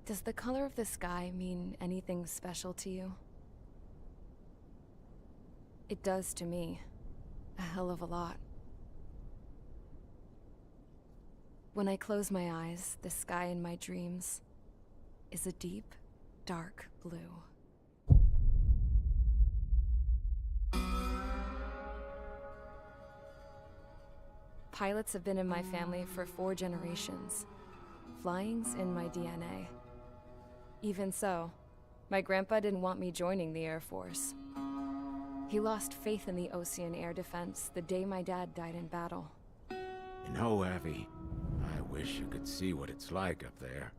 Does the color of the sky mean anything special to you? It does to me. A hell of a lot. When I close my eyes, the sky in my dreams is a deep, dark blue. Pilots have been in my family for 4 generations. Flying's in my DNA. Even so, my grandpa didn't want me joining the Air Force. He lost faith in the Ocean Air Defense the day my dad died in battle. You know, Abby, I wish you could see what it's like up there.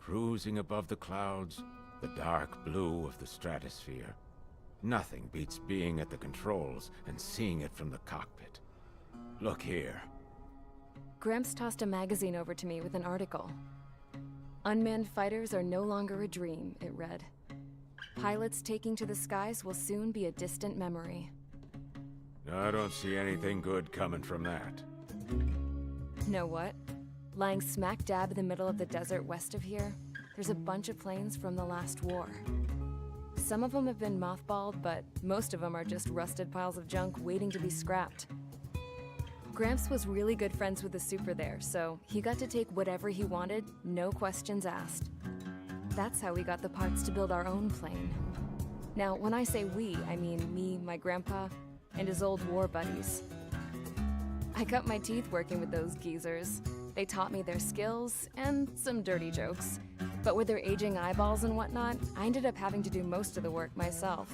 Cruising above the clouds, the dark blue of the stratosphere. Nothing beats being at the controls and seeing it from the cockpit. Look here. Gramps tossed a magazine over to me with an article. Unmanned fighters are no longer a dream, it read. Pilots taking to the skies will soon be a distant memory. I don't see anything good coming from that. Know what? Lying smack dab in the middle of the desert west of here, there's a bunch of planes from the last war. Some of them have been mothballed, but most of them are just rusted piles of junk waiting to be scrapped. Gramps was really good friends with the super there, so he got to take whatever he wanted, no questions asked. That's how we got the parts to build our own plane. Now, when I say we, I mean me, my grandpa, and his old war buddies. I cut my teeth working with those geezers. They taught me their skills, and some dirty jokes. But with their aging eyeballs and whatnot, I ended up having to do most of the work myself.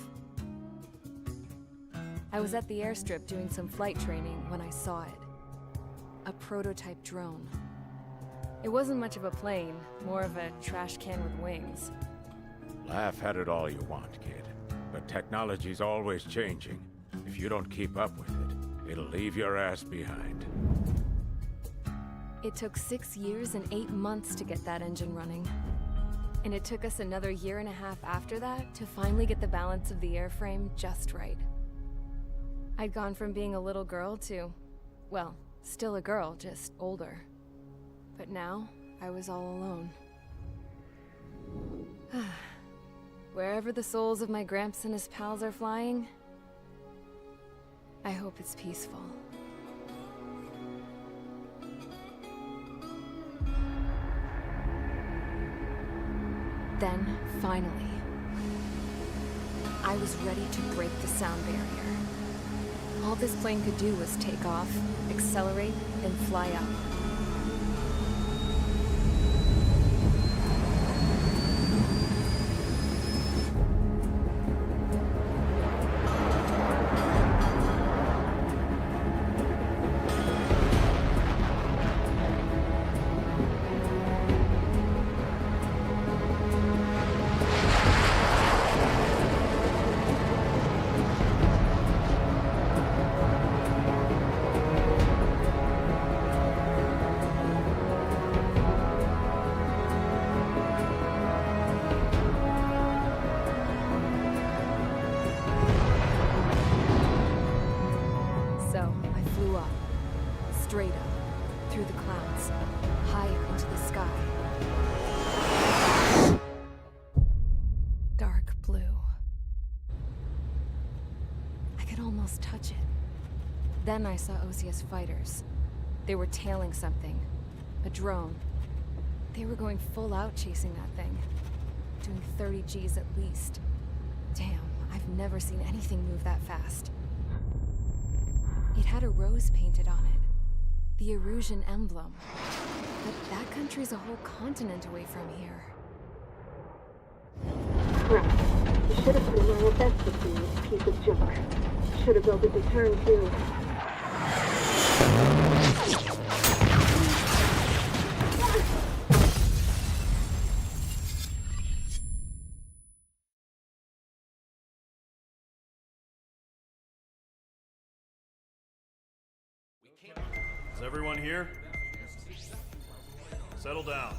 I was at the airstrip doing some flight training when I saw it. A prototype drone. It wasn't much of a plane, more of a trash can with wings. Laugh at it all you want, kid. But technology's always changing. If you don't keep up with it, it'll leave your ass behind. It took 6 years and 8 months to get that engine running. And it took us another 1.5 years after that to finally get the balance of the airframe just right. I'd gone from being a little girl to, well, still a girl, just older. But now, I was all alone. Wherever the souls of my Gramps and his pals are flying, I hope it's peaceful. Then, finally, I was ready to break the sound barrier. All this plane could do was take off, accelerate, and fly up. Straight up, through the clouds, higher into the sky. Dark blue. I could almost touch it. Then I saw Osia's fighters. They were tailing something. A drone. They were going full out chasing that thing. Doing 30 Gs at least. Damn, I've never seen anything move that fast. It had a rose painted on it. The Erusian emblem. But that country's a whole continent away from here. Crap. You should have put in my best with this piece of junk. Should have built a deterrent too. Is everyone here? Settle down.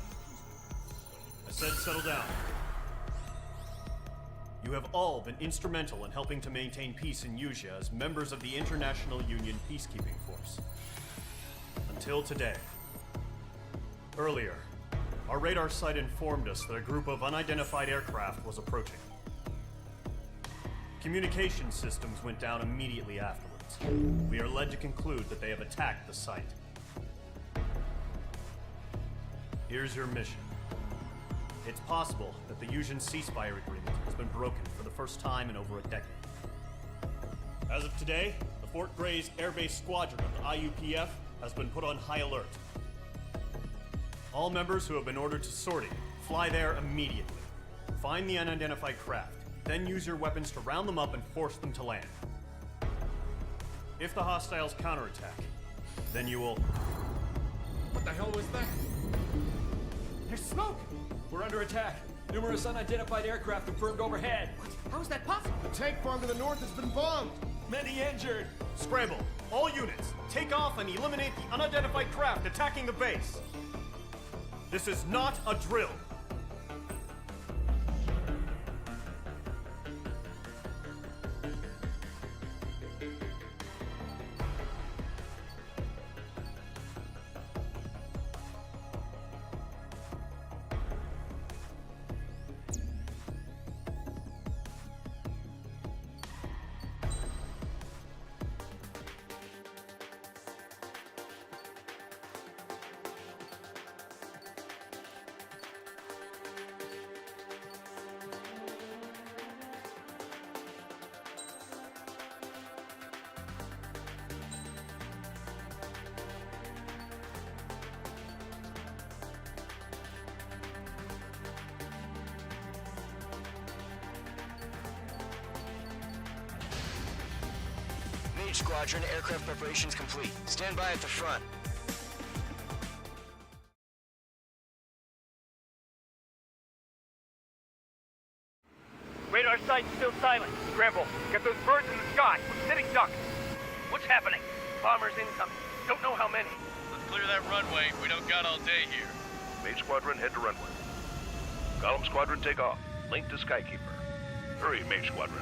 I said settle down. You have all been instrumental in helping to maintain peace in Usea as members of the International Union Peacekeeping Force. Until today. Earlier, our radar site informed us that a group of unidentified aircraft was approaching. Communication systems went down immediately afterwards. We are led to conclude that they have attacked the site. Here's your mission. It's possible that the Usian ceasefire agreement has been broken for the first time in over a decade. As of today, the Fort Grays Air Base Squadron of the IUPF has been put on high alert. All members who have been ordered to sortie, fly there immediately. Find the unidentified craft, then use your weapons to round them up and force them to land. If the hostiles counterattack, then you will... What the hell was that? There's smoke! We're under attack. Numerous unidentified aircraft confirmed overhead. What? How is that possible? The tank farm to the north has been bombed! Many injured! Scramble! All units, take off and eliminate the unidentified craft attacking the base! This is not a drill! Squadron, aircraft preparations complete. Stand by at the front. Radar site's still silent. Scramble. Get those birds in the sky. We're sitting ducks. What's happening? Bombers incoming. Don't know how many. Let's clear that runway. We don't got all day here. Mage Squadron, head to runway. Column Squadron, take off. Link to Skykeeper. Hurry, Mage Squadron.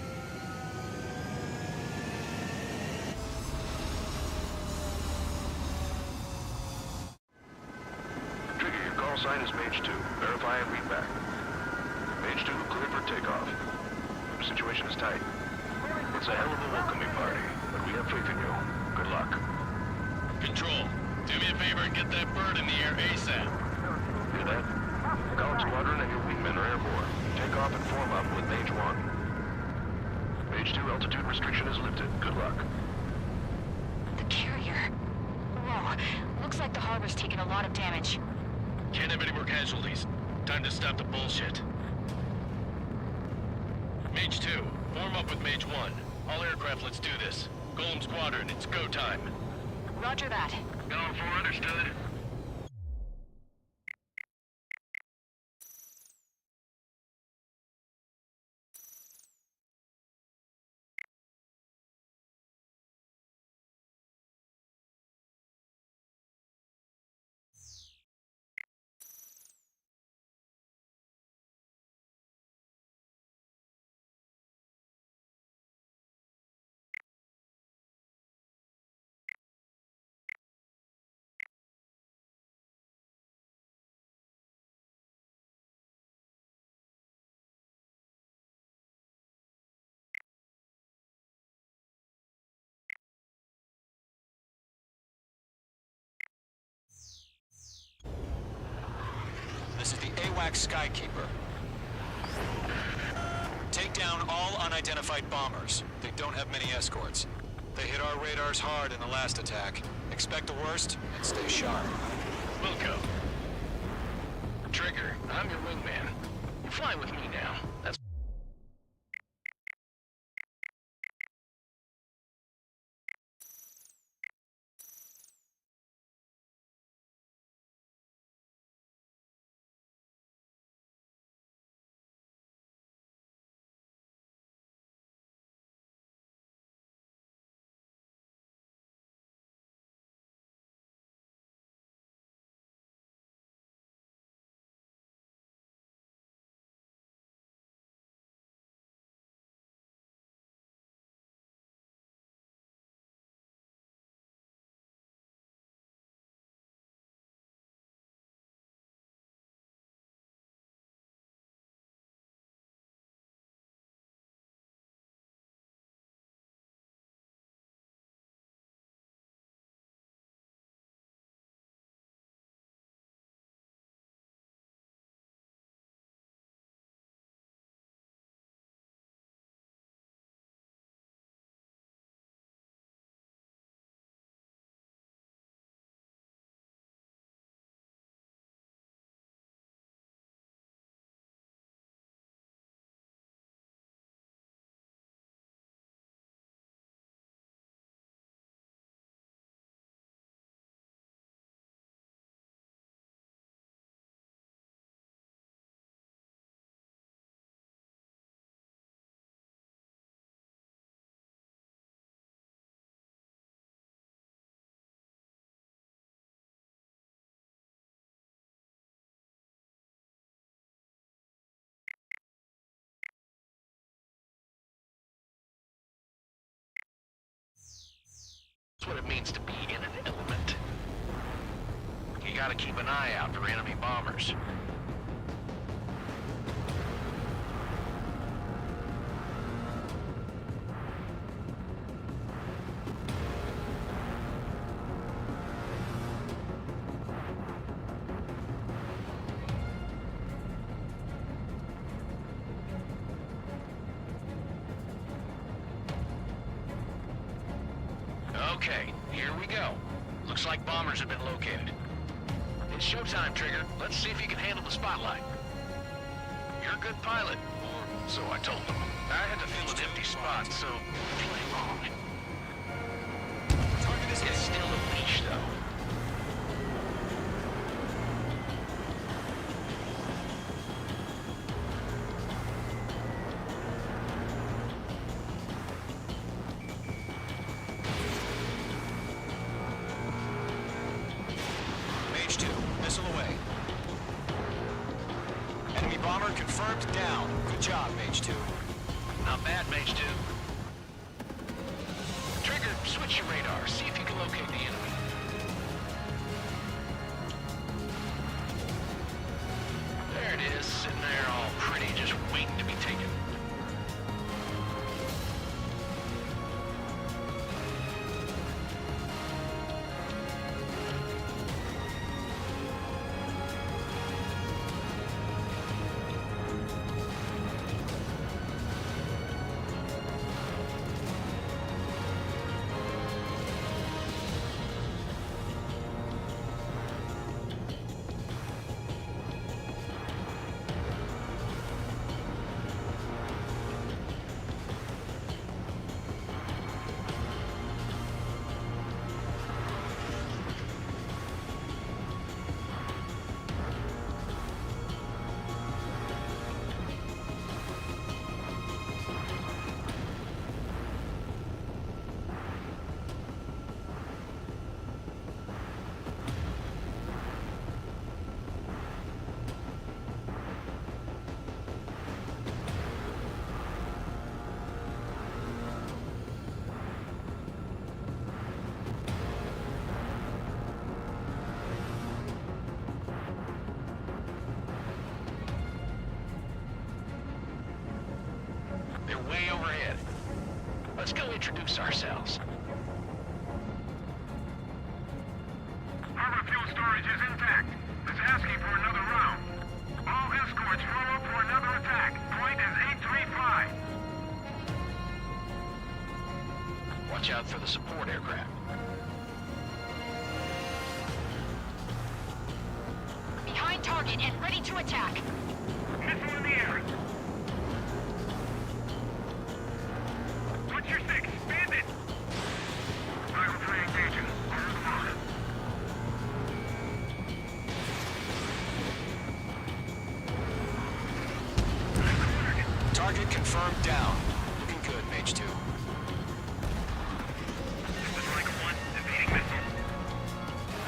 Sign is Mage 2. Verify and read back. Mage 2, clear for takeoff. The situation is tight. It's a hell of a welcoming party, but we have faith in you. Good luck. Control, do me a favor and get that bird in the air ASAP. Hear that? Column Squadron and your wingmen are airborne. Take off and form up with Mage 1. Mage 2, altitude restriction is lifted. Good luck. lot of damage. Can't have any more casualties. Time to stop the bullshit. Mage 2, form up with Mage 1. All aircraft, let's do this. Golem Squadron, it's go time. Roger that. Going for understood. This is the AWACS Skykeeper. Take down all unidentified bombers. They don't have many escorts. They hit our radars hard in the last attack. Expect the worst and stay sharp. Wilco. Trigger, I'm your wingman. You're flying with me now. That's... That's what it means to be in an element. You gotta keep an eye out for enemy bombers. Okay, here we go. Looks like bombers have been located. It's showtime, Trigger. Let's see if you can handle the spotlight. You're a good pilot, or so I told them. I had to fill an empty spot, so play along. It's still a leash, though. Mage 2, missile away. Enemy bomber confirmed down. Good job, Mage 2. Not bad, Mage 2. Trigger, switch your radar. See if you can locate the enemy. There it is, sitting there all pretty, just waiting to be taken. way overhead. Let's go introduce ourselves. Harbor fuel storage is intact. It's asking for another round. All escorts roll up for another attack. Point is 835. Watch out for the support aircraft. Behind target and ready to attack. Missile in the air. What's your six? Bandit! Title 3 engaging. On the mark. Target confirmed down. Looking good, Mage 2.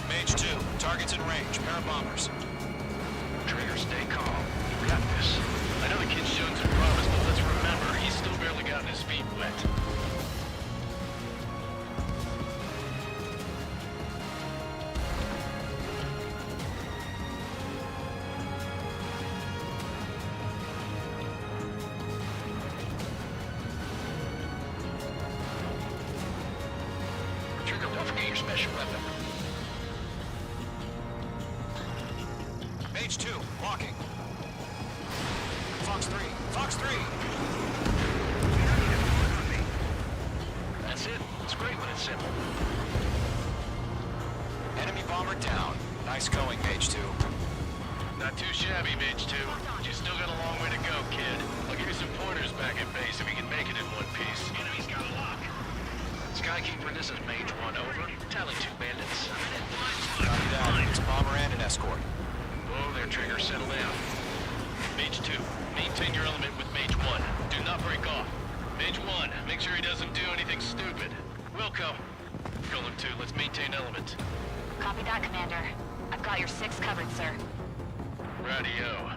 Mage 2, target's in range. Pair of bombers. Trigger, stay calm. We got this. I know the kid's shown some promise, but let's remember, he's still barely gotten his feet wet. Trigger, don't forget your special weapon. Mage 2, walking. Fox 3, Fox 3! That's it. It's great when it's simple. Enemy bomber down. Nice going, Mage 2. Not too shabby, Mage 2. You still got a long way to go, kid. I'll give you some pointers back at base if you can make it in one piece. Enemy's got a lock. Skykeeper, this is Mage 1, over. Tally 2 bandits. Copy that. It's a bomber and an escort. Whoa there, Trigger. Settle down. Mage 2, maintain your element with Mage 1. Do not break off. Mage 1, make sure he doesn't do anything stupid. Wilco. Golem 2, let's maintain element. Copy that, Commander. I've got your 6 covered, sir. Radio.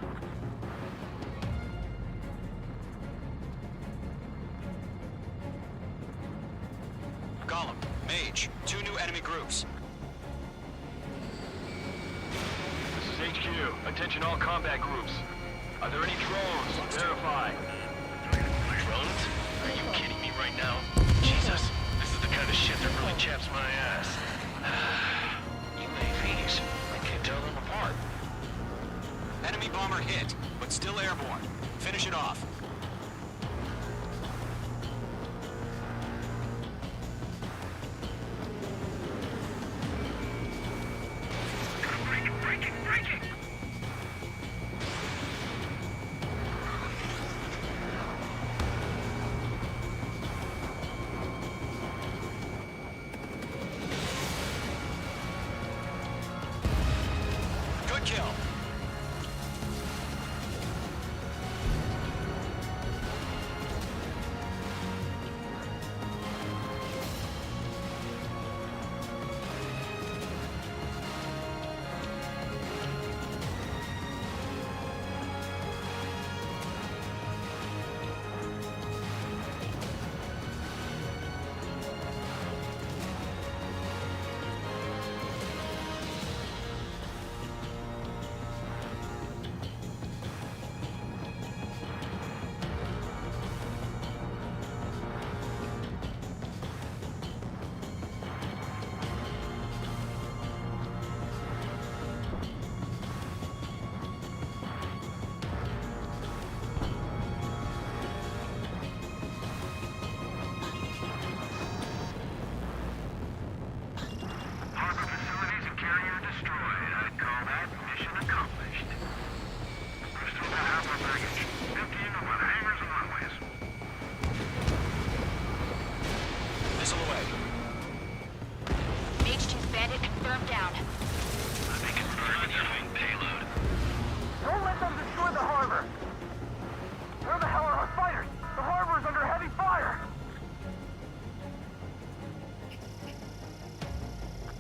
Golem, Mage, 2 new enemy groups. This is HQ. Attention all combat groups. Are there any drones? Verify. Drones? Are you kidding me right now? Jesus, this is the kind of shit that really chaps my ass. UAVs, I can't tell them apart. Enemy bomber hit, but still airborne. Finish it off. Breaking! Good kill.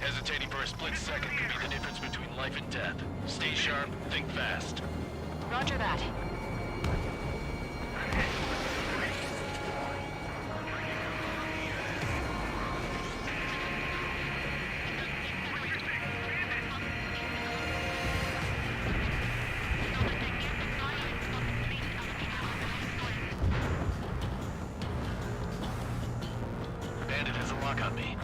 Hesitating for a split second could be the difference between life and death. Stay sharp, think fast. Roger that. lock on me.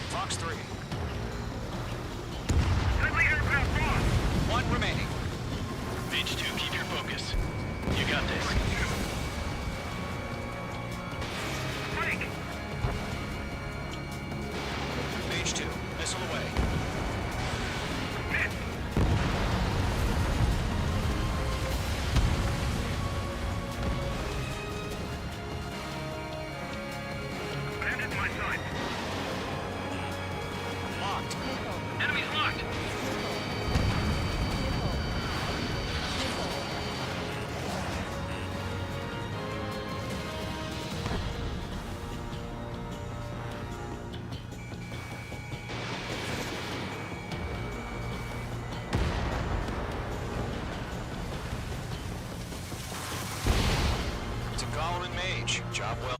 Fox 3. One remaining. Mage 2, keep your focus. You got this. Mage 2, missile away. Bandit my side. Locked. Enemies locked. It's a Golem and Mage. Job well.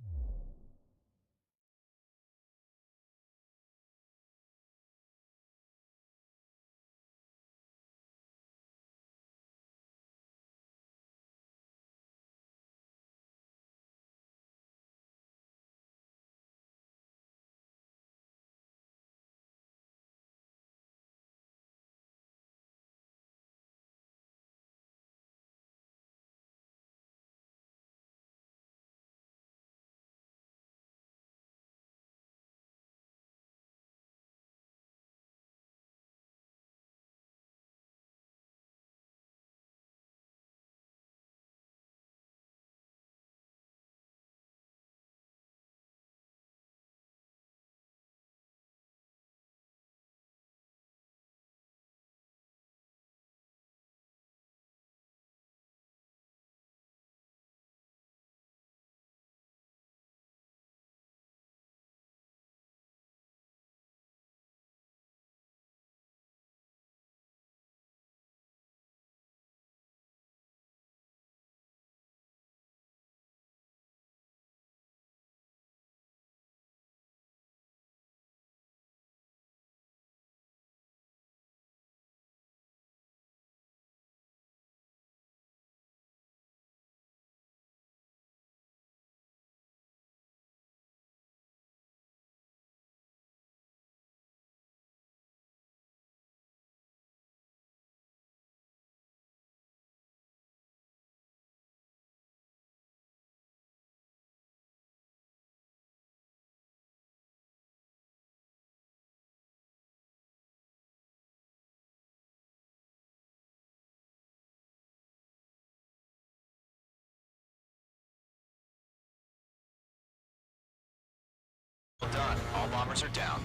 Well done. All bombers are down.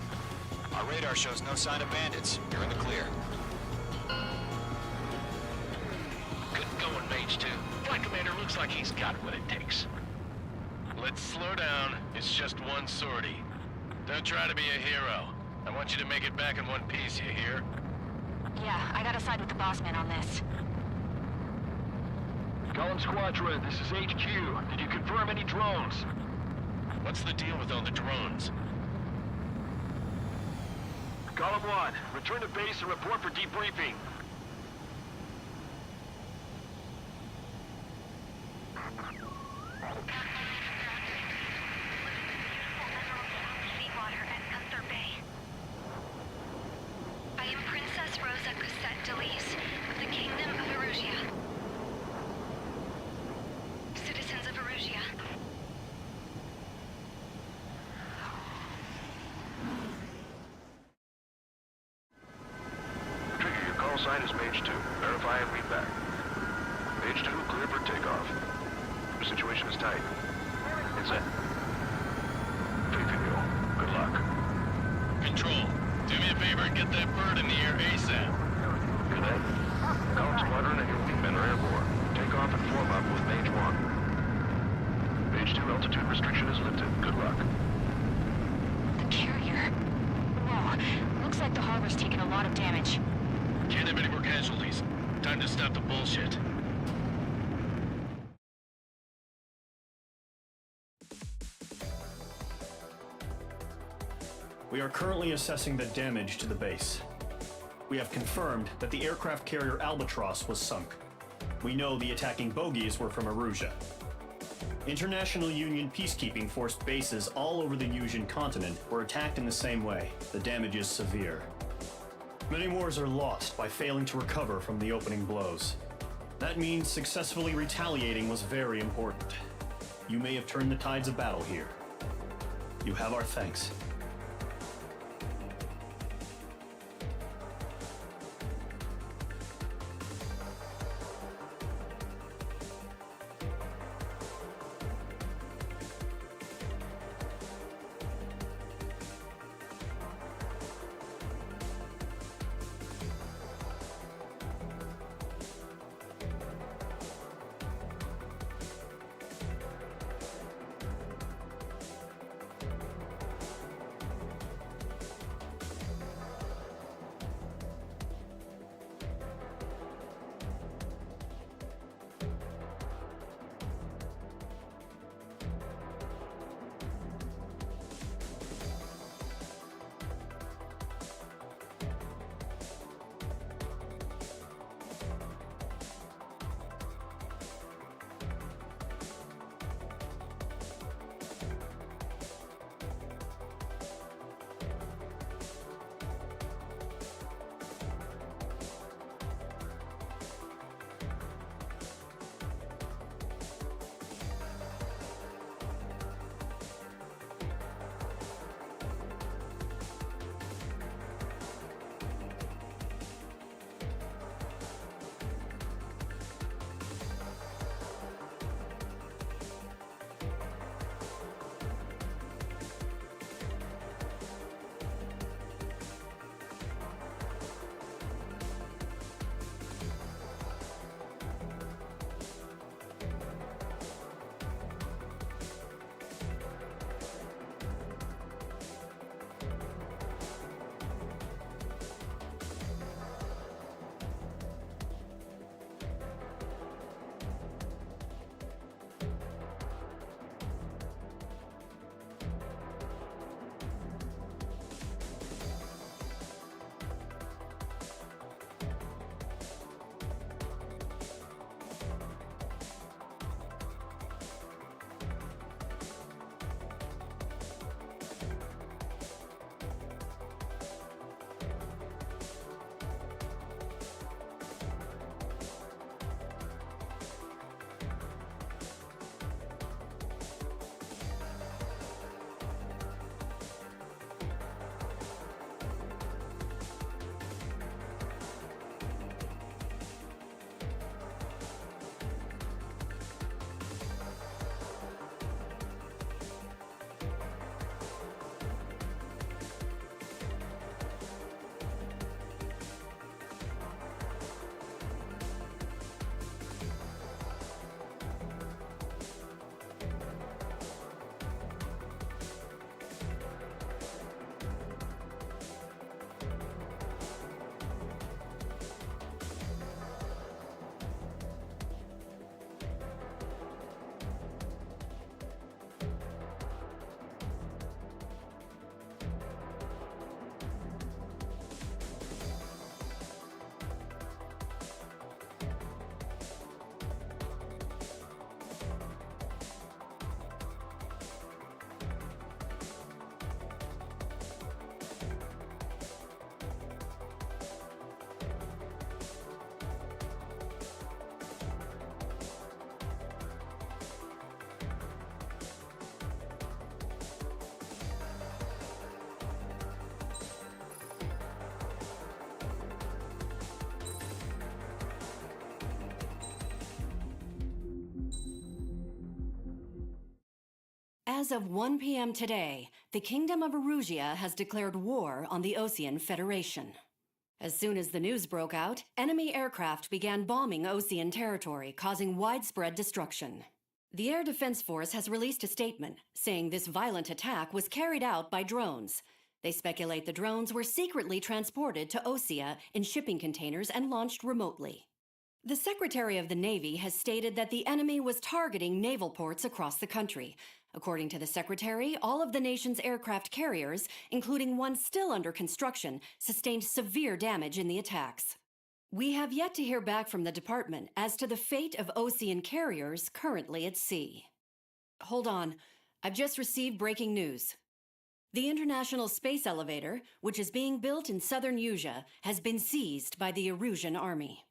Our radar shows no sign of bandits. You're in the clear. Good going, Mage 2. Flight Commander looks like he's got what it takes. Let's slow down. It's just one sortie. Don't try to be a hero. I want you to make it back in one piece, you hear? Yeah, I gotta side with the boss man on this. Golem Squadron, this is HQ. Did you confirm any drones? What's the deal with all the drones? Golem 1, return to base and report for debriefing. I am Princess Rosa Cosette Delise of the Kingdom of Erusia. Citizens of Erusia. Trigger, your call sign is Mage 2. Verify and read back. Mage 2, clear for takeoff. The situation is tight. It's in. Faith in you. Good luck. Control, do me a favor and get that bird in the air ASAP. Cadet, Golem Squadron and your wingmen are airborne. Take off and form up with Mage 1. Mage 2 altitude restriction is lifted. Good luck. The carrier. No, looks like the harbor's taken a lot of damage. Can't have any more casualties. Time to stop the bullshit. We are currently assessing the damage to the base. We have confirmed that the aircraft carrier Albatross was sunk. We know the attacking bogies were from Erusia. International Union peacekeeping force bases all over the Yusian continent were attacked in the same way. The damage is severe. Many wars are lost by failing to recover from the opening blows. That means successfully retaliating was very important. You may have turned the tides of battle here. You have our thanks. As of 1 p.m. today, the Kingdom of Erusia has declared war on the Osean Federation. As soon as the news broke out, enemy aircraft began bombing Osean territory, causing widespread destruction. The Air Defense Force has released a statement saying this violent attack was carried out by drones. They speculate the drones were secretly transported to Osea in shipping containers and launched remotely. The Secretary of the Navy has stated that the enemy was targeting naval ports across the country. According to the Secretary, all of the nation's aircraft carriers, including one still under construction, sustained severe damage in the attacks. We have yet to hear back from the department as to the fate of Ocean carriers currently at sea. Hold on. I've just received breaking news. The International Space Elevator, which is being built in southern Usea, has been seized by the Erusian Army.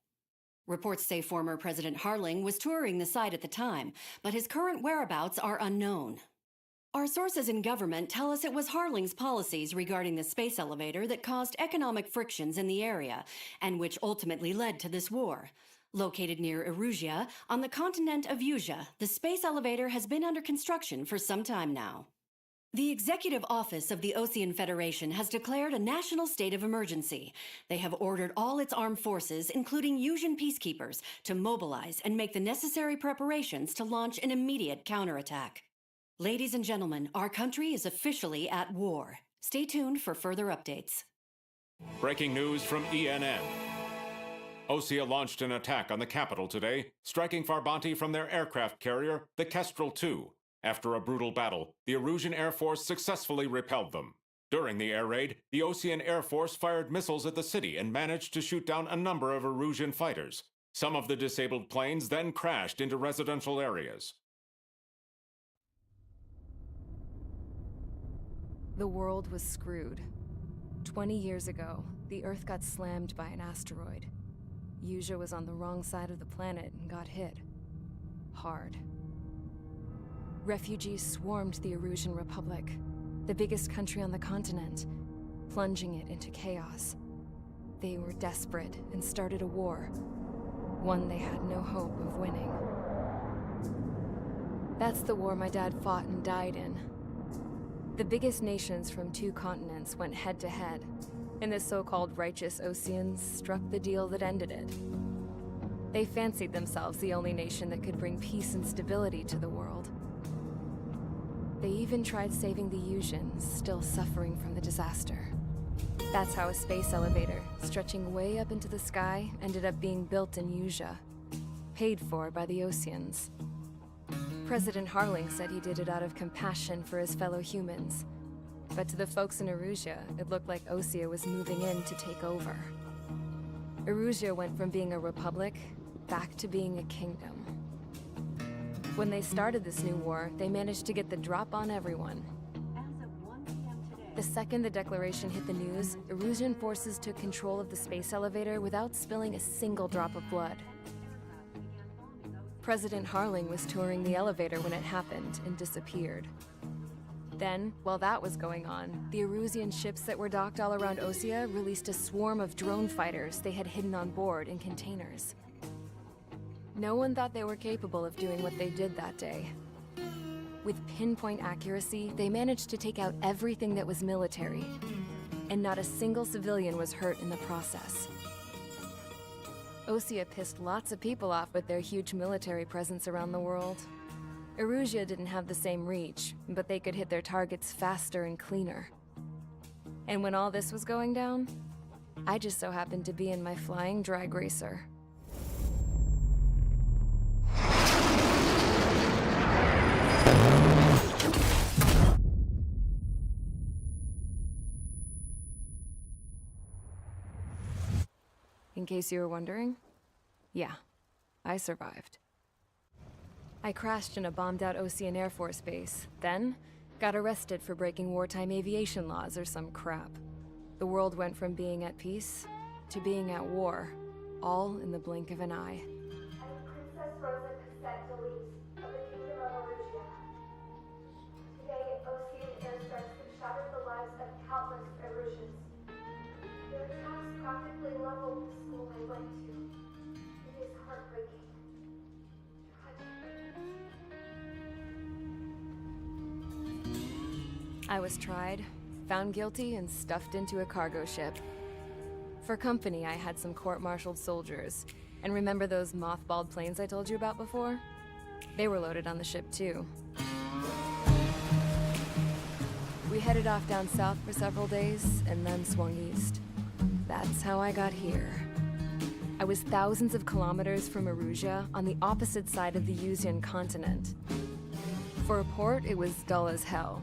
Reports say former President Harling was touring the site at the time, but his current whereabouts are unknown. Our sources in government tell us it was Harling's policies regarding the space elevator that caused economic frictions in the area, and which ultimately led to this war. Located near Erusia, on the continent of Usea, the space elevator has been under construction for some time now. The Executive Office of the Ocean Federation has declared a national state of emergency. They have ordered all its armed forces, including Usian peacekeepers, to mobilize and make the necessary preparations to launch an immediate counterattack. Ladies and gentlemen, our country is officially at war. Stay tuned for further updates. Breaking news from ENN. Osea launched an attack on the capital today, striking Farbanti from their aircraft carrier, the Kestrel II. After a brutal battle, the Erusian Air Force successfully repelled them. During the air raid, the Ocean Air Force fired missiles at the city and managed to shoot down a number of Erusian fighters. Some of the disabled planes then crashed into residential areas. The world was screwed. 20 years ago, the Earth got slammed by an asteroid. Usea was on the wrong side of the planet and got hit. Hard. Refugees swarmed the Erusian Republic, the biggest country on the continent, plunging it into chaos. They were desperate and started a war, one they had no hope of winning. That's the war my dad fought and died in. The biggest nations from 2 continents went head-to-head, and the so-called righteous Oceans struck the deal that ended it. They fancied themselves the only nation that could bring peace and stability to the world. They even tried saving the Usians, still suffering from the disaster. That's how a space elevator, stretching way up into the sky, ended up being built in Usea, paid for by the Oceans. President Harling said he did it out of compassion for his fellow humans. But to the folks in Erusia, it looked like Osea was moving in to take over. Erusia went from being a republic back to being a kingdom. When they started this new war, they managed to get the drop on everyone. The second the declaration hit the news, Erusian forces took control of the space elevator without spilling a single drop of blood. President Harling was touring the elevator when it happened and disappeared. Then, while that was going on, the Erusian ships that were docked all around Osea released a swarm of drone fighters they had hidden on board in containers. No one thought they were capable of doing what they did that day. With pinpoint accuracy, they managed to take out everything that was military, and not a single civilian was hurt in the process. Osea pissed lots of people off with their huge military presence around the world. Erusia didn't have the same reach, but they could hit their targets faster and cleaner. And when all this was going down, I just so happened to be in my flying drag racer. In case you were wondering, yeah, I survived. I crashed in a bombed-out Ocean Air Force base, then got arrested for breaking wartime aviation laws or some crap. The world went from being at peace to being at war, all in the blink of an eye. Princess Rosa Cassette of the Kingdom of Erusia. Today, Ocean airstrikes have shattered the lives of countless Erusians. Their attacks practically leveled the school I went to. It is heartbreaking. I was tried, found guilty, and stuffed into a cargo ship. For company, I had some court-martialed soldiers. And remember those mothballed planes I told you about before? They were loaded on the ship, too. We headed off down south for several days, and then swung east. That's how I got here. I was thousands of kilometers from Erusia, on the opposite side of the Usian continent. For a port, it was dull as hell.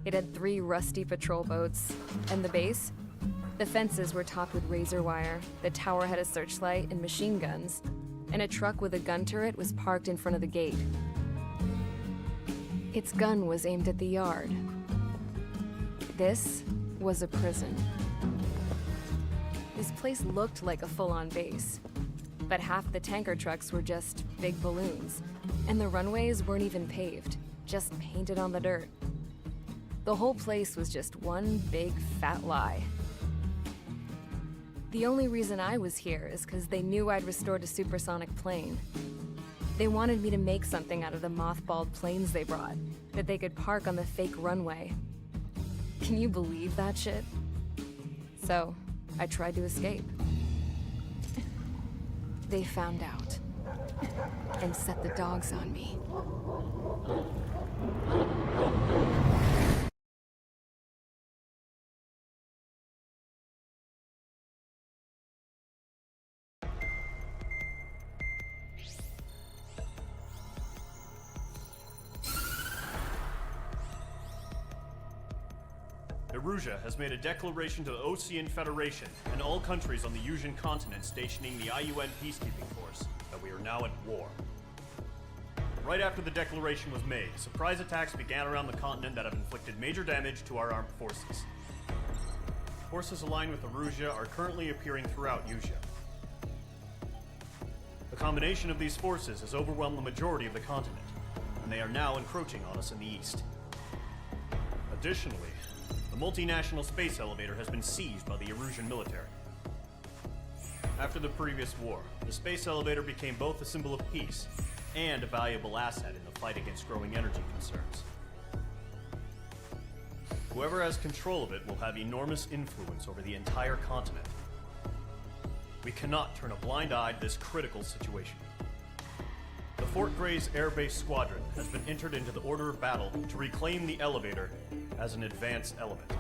It had 3 rusty patrol boats, and the base? The fences were topped with razor wire, the tower had a searchlight and machine guns, and a truck with a gun turret was parked in front of the gate. Its gun was aimed at the yard. This was a prison. This place looked like a full-on base, but half the tanker trucks were just big balloons, and the runways weren't even paved, just painted on the dirt. The whole place was just one big fat lie. The only reason I was here is because they knew I'd restored a supersonic plane. They wanted me to make something out of the mothballed planes they brought, that they could park on the fake runway. Can you believe that shit? So, I tried to escape. They found out, and set the dogs on me. Erusia has made a declaration to the Ocean Federation and all countries on the Yusian continent stationing the IUN peacekeeping force that we are now at war. Right after the declaration was made, surprise attacks began around the continent that have inflicted major damage to our armed forces. Forces aligned with Erusia are currently appearing throughout Yusia. The combination of these forces has overwhelmed the majority of the continent, and they are now encroaching on us in the east. Additionally, the multinational space elevator has been seized by the Erusian military. After the previous war, the space elevator became both a symbol of peace and a valuable asset in the fight against growing energy concerns. Whoever has control of it will have enormous influence over the entire continent. We cannot turn a blind eye to this critical situation. The Fort Gray's Air Base Squadron has been entered into the order of battle to reclaim the elevator as an advance element.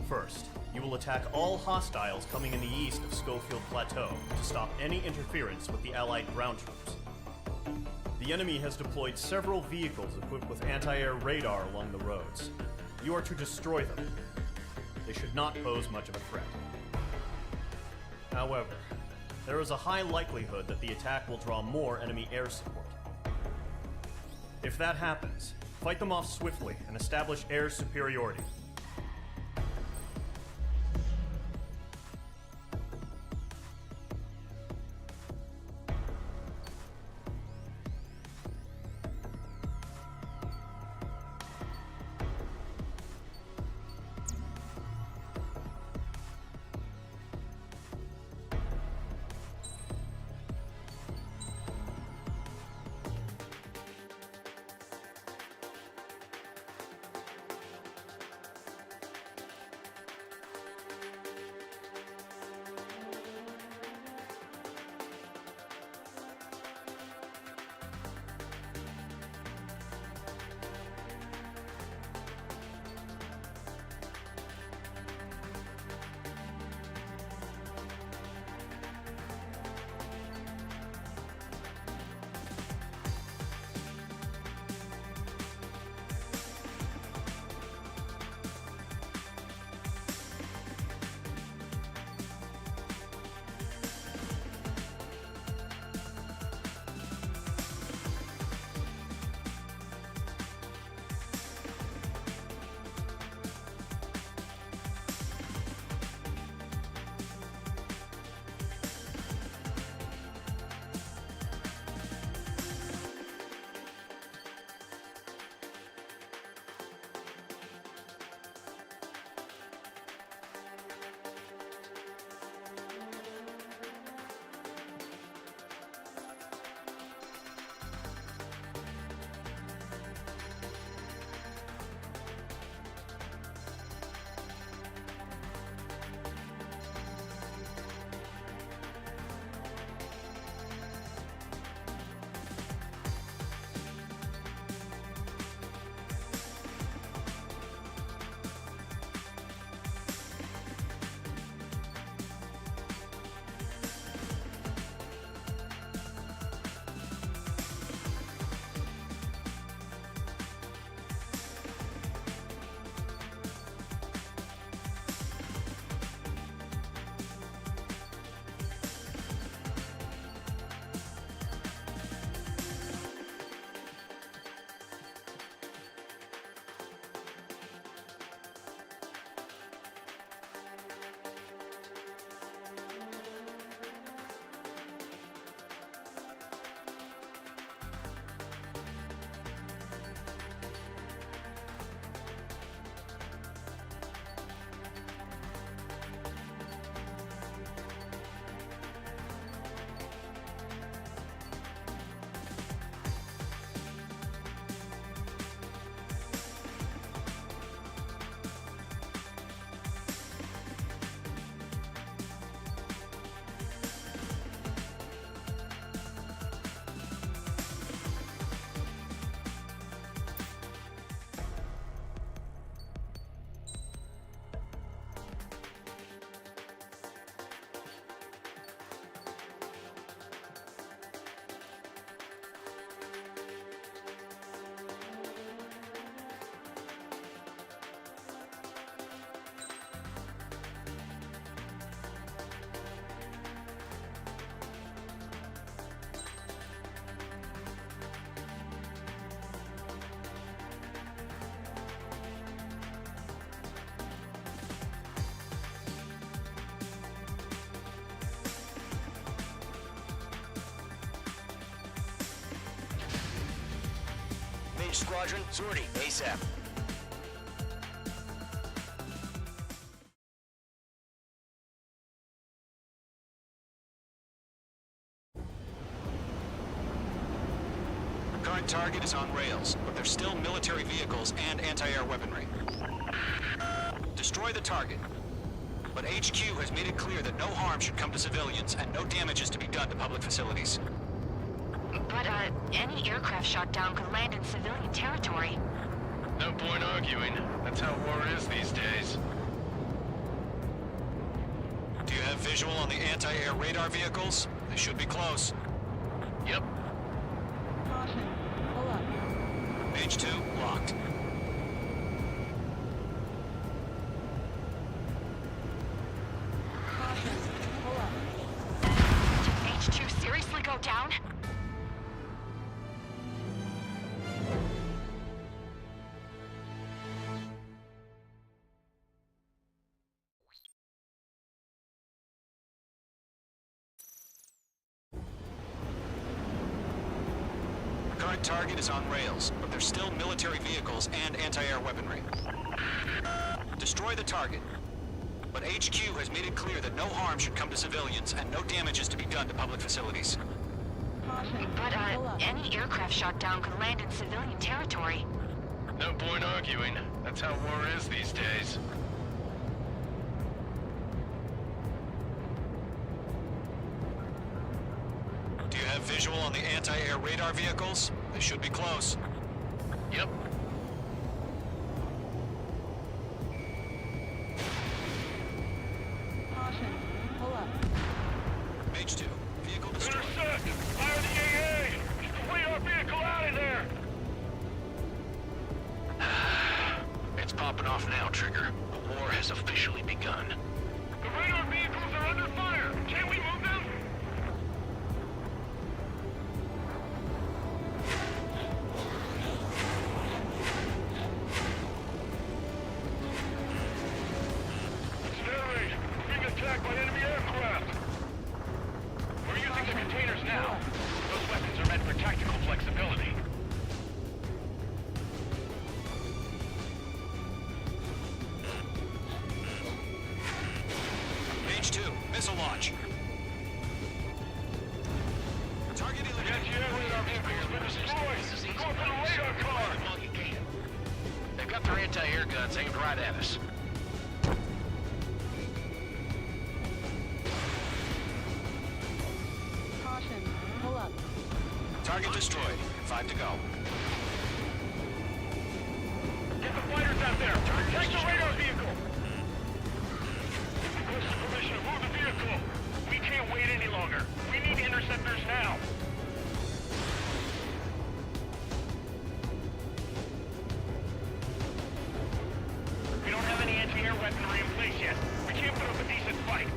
First, you will attack all hostiles coming in the east of Schofield Plateau to stop any interference with the Allied ground troops. The enemy has deployed several vehicles equipped with anti-air radar along the roads. You are to destroy them. They should not pose much of a threat. However, there is a high likelihood that the attack will draw more enemy air support. If that happens, fight them off swiftly and establish air superiority. engage squadron. Sortie, ASAP. Current target is on rails, but there's still military vehicles and anti-air weaponry. Destroy the target. But HQ has made it clear that no harm should come to civilians and no damage is to be done to public facilities. But, any aircraft shot down could land in civilian territory. No point arguing. That's how war is these days. Do you have visual on the anti-air radar vehicles? They should be close. Yep. Caution. Pull up. Mage 2, locked. Caution. Pull up. Did H2 seriously go down? Current target is on rails, but there's still military vehicles and anti-air weaponry. Destroy the target. But HQ has made it clear that no harm should come to civilians and no damage is to be done to public facilities. Caution. But, Pull up. any aircraft shot down could land in civilian territory. No point arguing. That's how war is these days. Do you have visual on the anti-air radar vehicles? They should be close. Yep. Caution. Pull up. Mage 2, vehicle destroyed. Intercept! Fire the AA! Get the radar vehicle out of there! It's popping off now, Trigger. The war has officially begun. The radar vehicles are under fire! Can't we move them? Sterling, we're being attacked by enemy aircraft! We're using the containers now. Those weapons are meant for tactical flexibility. Mage 2, missile launch. Target The eliminated. anti-air radar vehicle has been destroyed! Go for the radar car! They've got their anti-air guns aimed right at us. Caution. Pull up. Target destroyed. 5 to go. Get the fighters out there! Take the radar vehicle! Request permission to move the vehicle! We can't wait any longer! We need interceptors now! We don't have any anti-air weaponry in place yet. We can't put up a decent fight.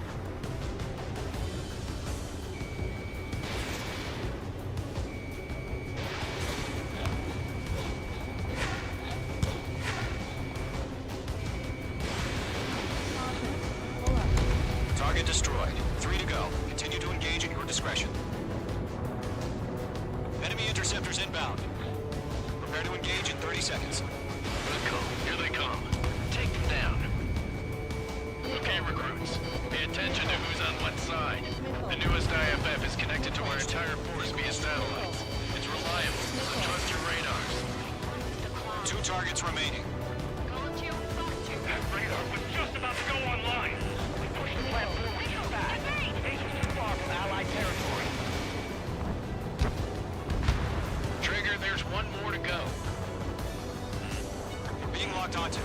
Caution. Pull up. Target destroyed. 3 to go. Continue to engage at your discretion. Enemy interceptors inbound. Prepare to engage in 30 seconds. Good call. Here they come. Take them down. Okay, recruits. Pay attention to who's on what side. The newest IFF is connected to our entire force via satellites. It's reliable, so trust your radars. 2 targets remaining. That radar was just about to go online. We pushed the platform too fast. Base was too far from Allied territory. Trigger, there's one more to go. We're being locked onto.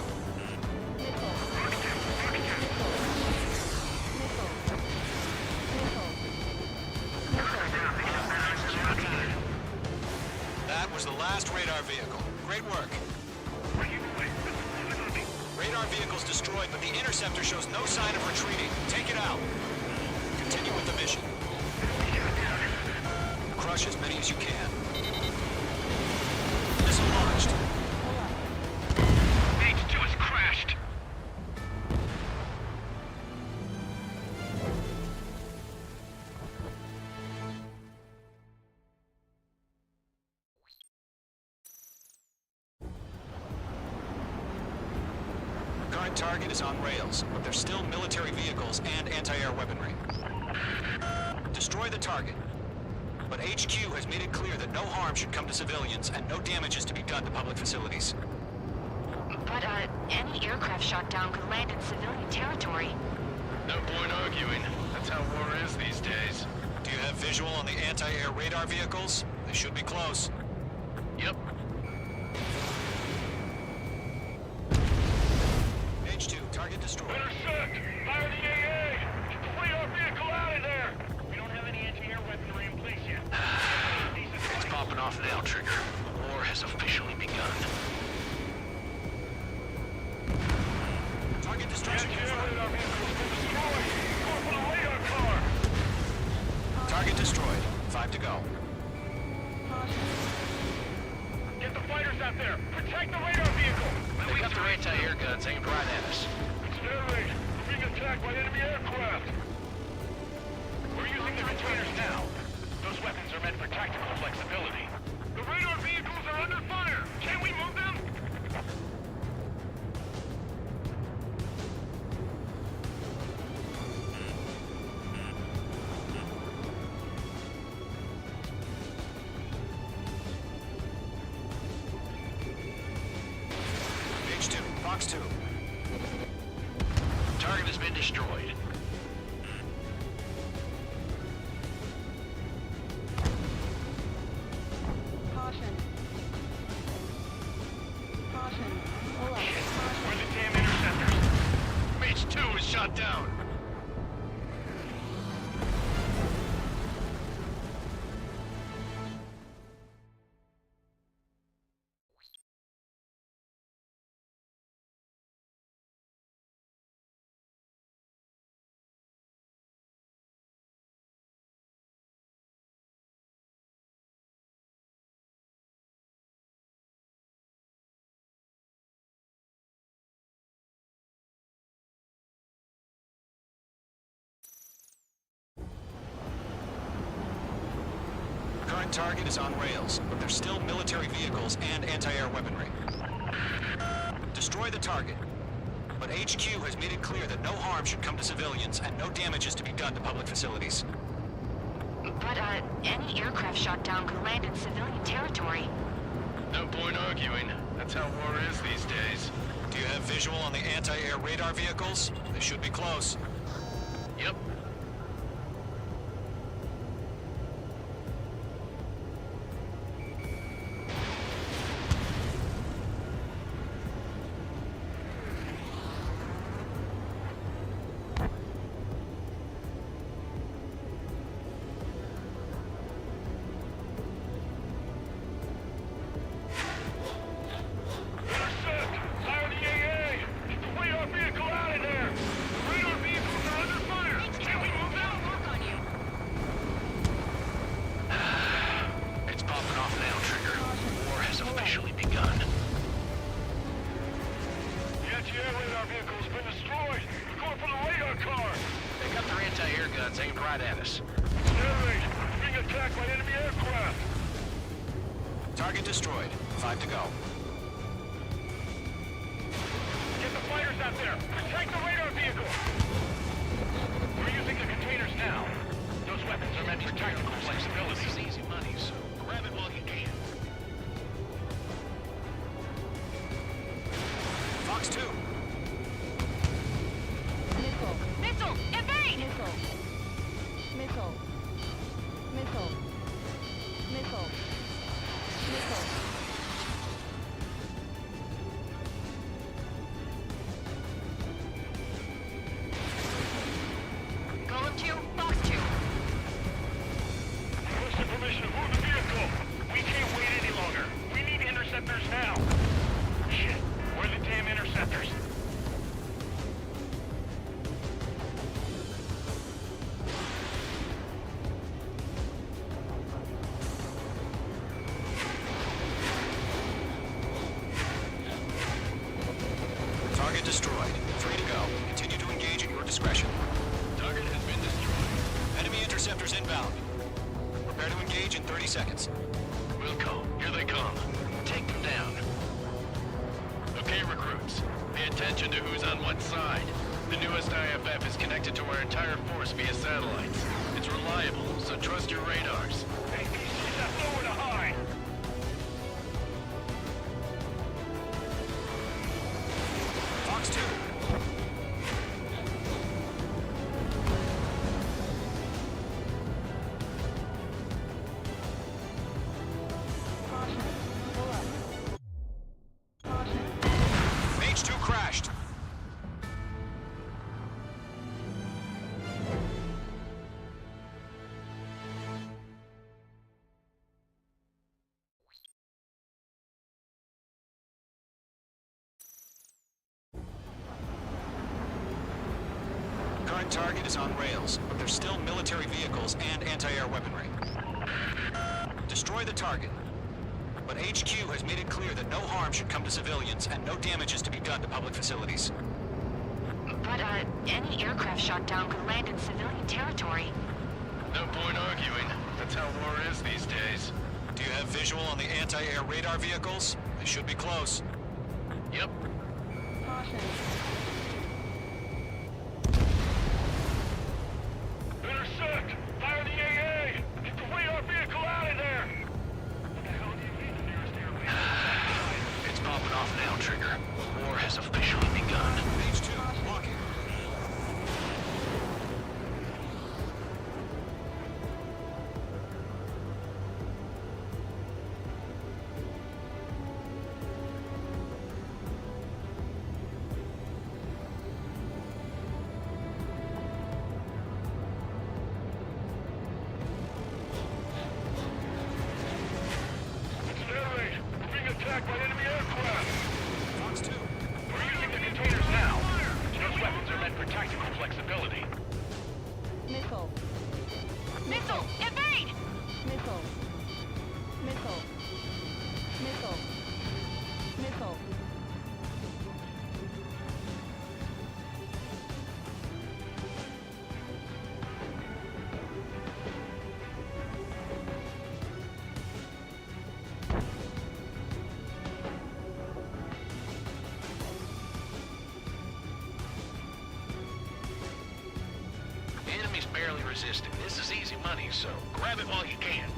That was the last radar vehicle. Great work. Radar vehicle's destroyed, but the interceptor shows no sign of retreating. Take it out. Continue with the mission. Crush as many as you can. Missile launched. target is on rails, but there's still military vehicles and anti-air weaponry. Destroy the target. But HQ has made it clear that no harm should come to civilians and no damage is to be done to public facilities. But, any aircraft shot down could land in civilian territory. No point arguing. That's how war is these days. Do you have visual on the anti-air radar vehicles? They should be close. Yep. H2, target destroyed. Intercept! Fire the AA! Get the radar vehicle out of there! We don't have any anti-air weaponry in place yet. It's popping off now, Trigger. The war has officially begun. Target destruction confirmed. Radar vehicle's been destroyed! Go for the radar car! Target destroyed. 5 to go. Get the fighters out there! Protect the radar vehicle! They got their anti-air guns aimed right at us. It's air raid! We're being attacked by enemy aircraft! We're using the containers now. Those weapons are meant for tactical flexibility. The radar vehicles are under fire! Can we move them? H2, Fox 2. Target has been destroyed. Caution. Caution. Pull up. Where are the damn interceptors? Mage 2 is shot down. Current target is on rails, but there's still military vehicles and anti-air weaponry. Destroy the target. But HQ has made it clear that no harm should come to civilians and no damage is to be done to public facilities. But, any aircraft shot down could land in civilian territory. No point arguing. That's how war is these days. Do you have visual on the anti-air radar vehicles? They should be close. Yep. Intercept! Fire the AA! Get the radar vehicle out of there! The radar vehicles are under fire! Can we move them? It's popping off now, Trigger. War has officially begun. The anti-air radar vehicle's been destroyed! We're going for the radar car! They got their anti-air guns aimed right at us. It's air raid! We're being attacked by enemy aircraft! Target destroyed. 5 to go. Get the fighters out there! Protect the radar vehicle! We're using the containers now. Those weapons are meant for tactical flexibility. This is easy money, so grab it while you can. Fox 2. Missile. Missile! Evade! Missile. Missile. Missile. Missile. Missile. Golem 2, Fox 2. Requesting permission to move the vehicle. We can't wait any longer. We need interceptors now. Shit, where are the damn interceptors? Target destroyed. 3 to go. Continue to engage at your discretion. Target has been destroyed. Enemy interceptors inbound. Prepare to engage in 30 seconds. Wilco, here they come. Take them down. Okay, recruits. Pay attention to who's on what side. The newest IFF is connected to our entire force via satellites. It's reliable, so trust your radars. APCs have nowhere to hide. Fox 2. Caution. Pull up. Caution. Mage 2 crashed. Current target is on rails, but there's still military vehicles and anti-air weaponry. Destroy the target. But HQ has made it clear that no harm should come to civilians and no damage is to be done to public facilities. But, any aircraft shot down could land in civilian territory. No point arguing. That's how war is these days. Do you have visual on the anti-air radar vehicles? They should be close. Yep. Caution. Intersect! Fire the AA! Get the radar vehicle out of there! What the hell do you mean the nearest air base? It's popping off now, Trigger. War has officially begun. Mage 2, walking. It's an air raid! We're being attacked by enemy aircraft! Fox 2. We're using the containers now! Those weapons are meant for tactical flexibility. Missile. Missile! Evade! Missile. Missile. Missile. Missile. The enemy's barely resisting. This is easy money, so grab it while you can.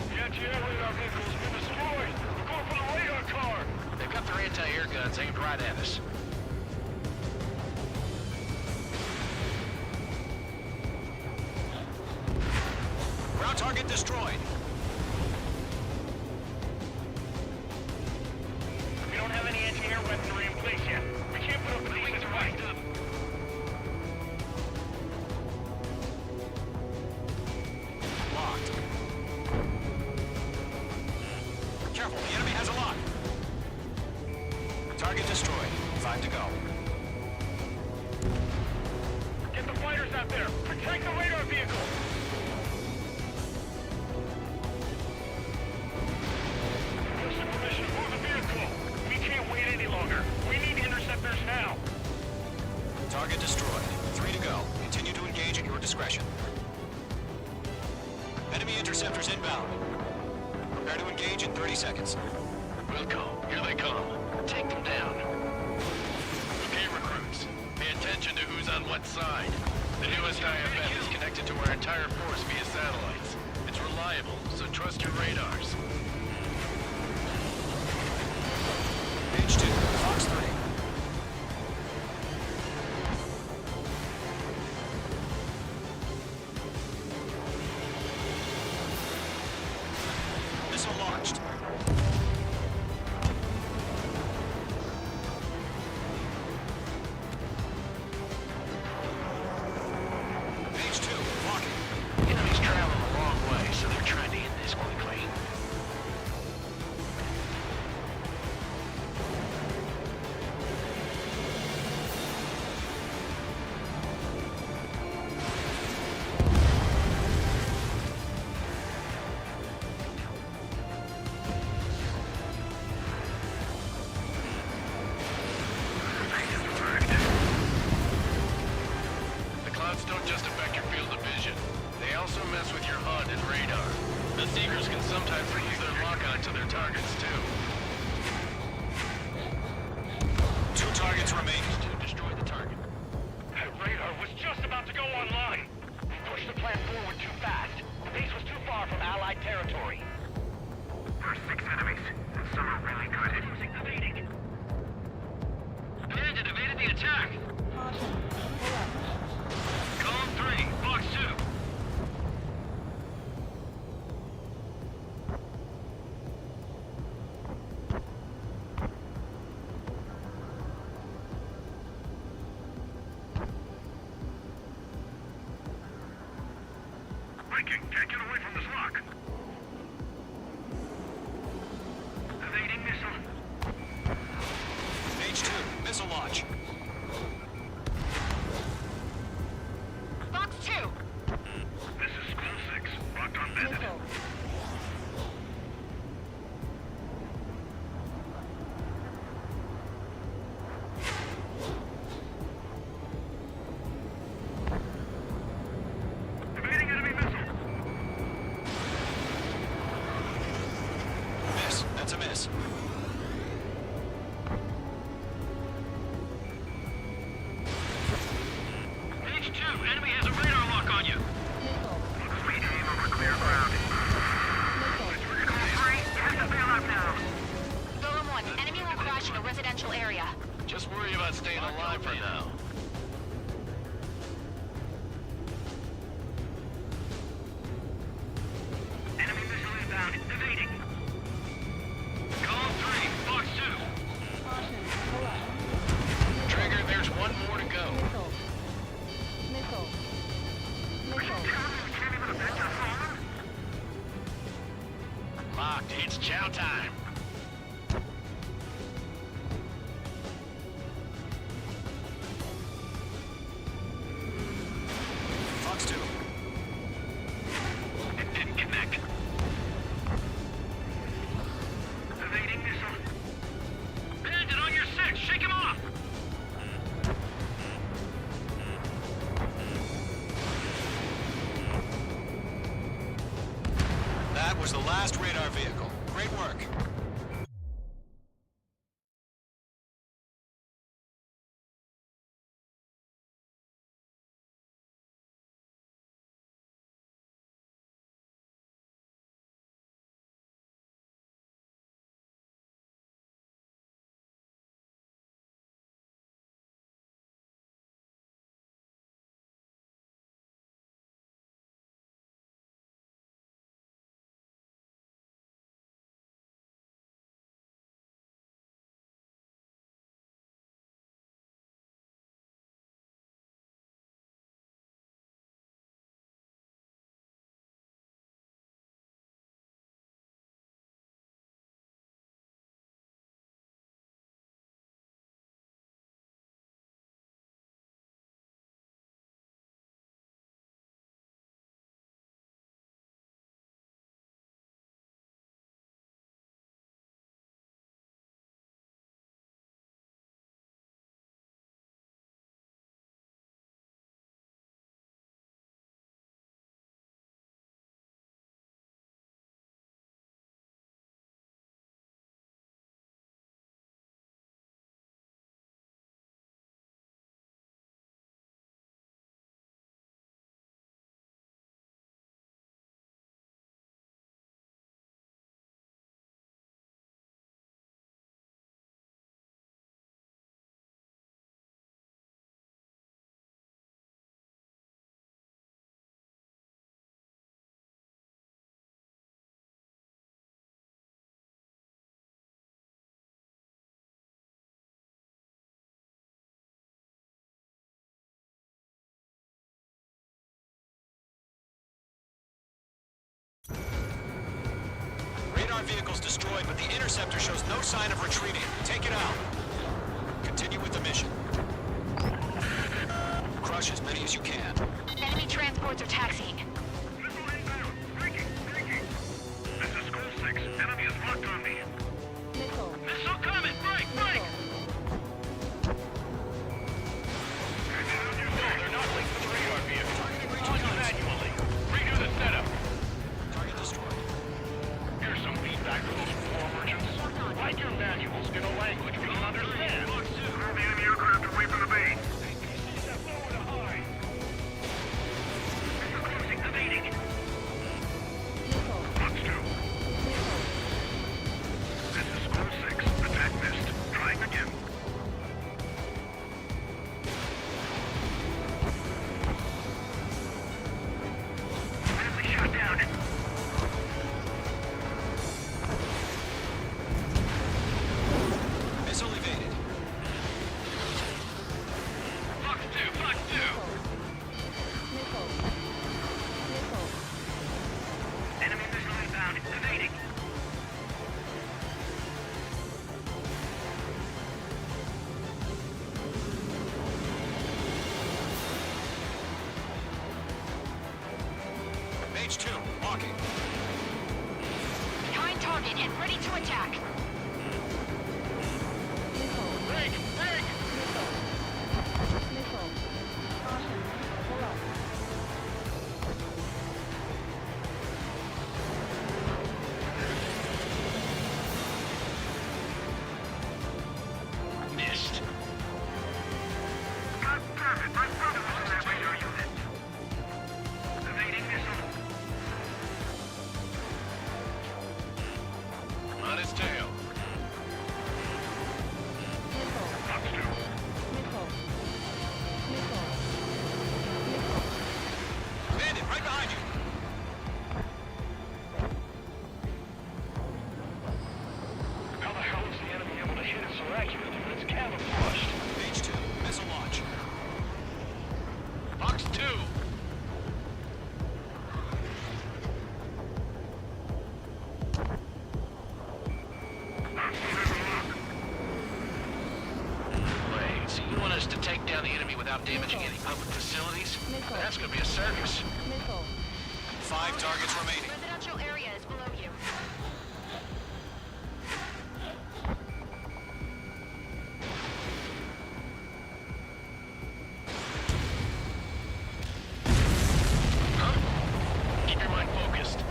The anti-air radar vehicle has been destroyed! We're going for the radar car! They've got their anti-air guns aimed right at us. Ground target destroyed. We don't have any anti-air weaponry in place yet. We can't put up a decent fight. Locked. Careful, the enemy has a lock. Target destroyed. 5 to go. Get the fighters out there! Protect the radar vehicle! Give us permission to move the vehicle! We can't wait any longer! We need interceptors now! Target destroyed. 3 to go. Continue to engage at your discretion. Enemy interceptors inbound. Prepare to engage in 30 seconds. Wilco, here they come. Take them down. Okay, recruits. Pay attention to who's on what side. The newest IFF is connected to our entire force via satellites. It's reliable, so trust your radars. Mage 2, Fox 3. Missile launched. Mage 2, walking. Enemies travel a long way, so they're trying to end this quickly. targets remaining. Destroy the target. That radar was just about to go online. We pushed the plan forward too fast. The base was too far from Allied territory. There are 6 enemies, and some are really good. Evading. Bandit evaded the attack. Caution. Pull up. Column 3, box 2. Breaking! Can't get away from this lock! Evading missile! Stage 2, missile launch. Box 2. This is School 6. Locked on Bandit. Missile. Evading enemy missile! Miss. That's a miss. Stage 2, enemy has a radar lock on you. Missile. Sweet aim over clear ground. Golem 1, enemy will crash in a residential area. Just worry about staying alive for now. Enemy missile inbound. Evading. Column 3, box 2. Caution. Pull up. Trigger, there's one more to go. Missile. Missile. Missile. Locked, it's chow time. Fox 2. It didn't connect. Evading missile. Bandit on your 6, shake him off. That was the last radar vehicle. Great work. Radar vehicle's destroyed, but the interceptor shows no sign of retreating. Take it out. Continue with the mission. Crush as many as you can. Enemy transports are taxiing. This is School 6. Enemy is locked on me. Missile. Missile coming! Break! Break! No, they're not linked to the radar vehicle. On manually. Redo the setup. Target destroyed. Here's some feedback from those war merchants. Write your manuals in a language we can understand. The enemy located and ready to attack. Missile. Break! Break! Missile. Missile. Caution. Pull up. Missed. God damn it! My brother was in that radar unit. Evading missile. On his tail. Missile. Fox 2. Missile. Missile. Missile. Bandit, right behind you. How the hell is the enemy able to hit it so accurately when it's camouflaged? Mage 2, missile launch. Fox 2. Wait, so you want us to take down the enemy without damaging any public facilities? Missile. That's gonna be a circus. Missile. 5 targets remaining. Residential area is below you. Keep your mind focused.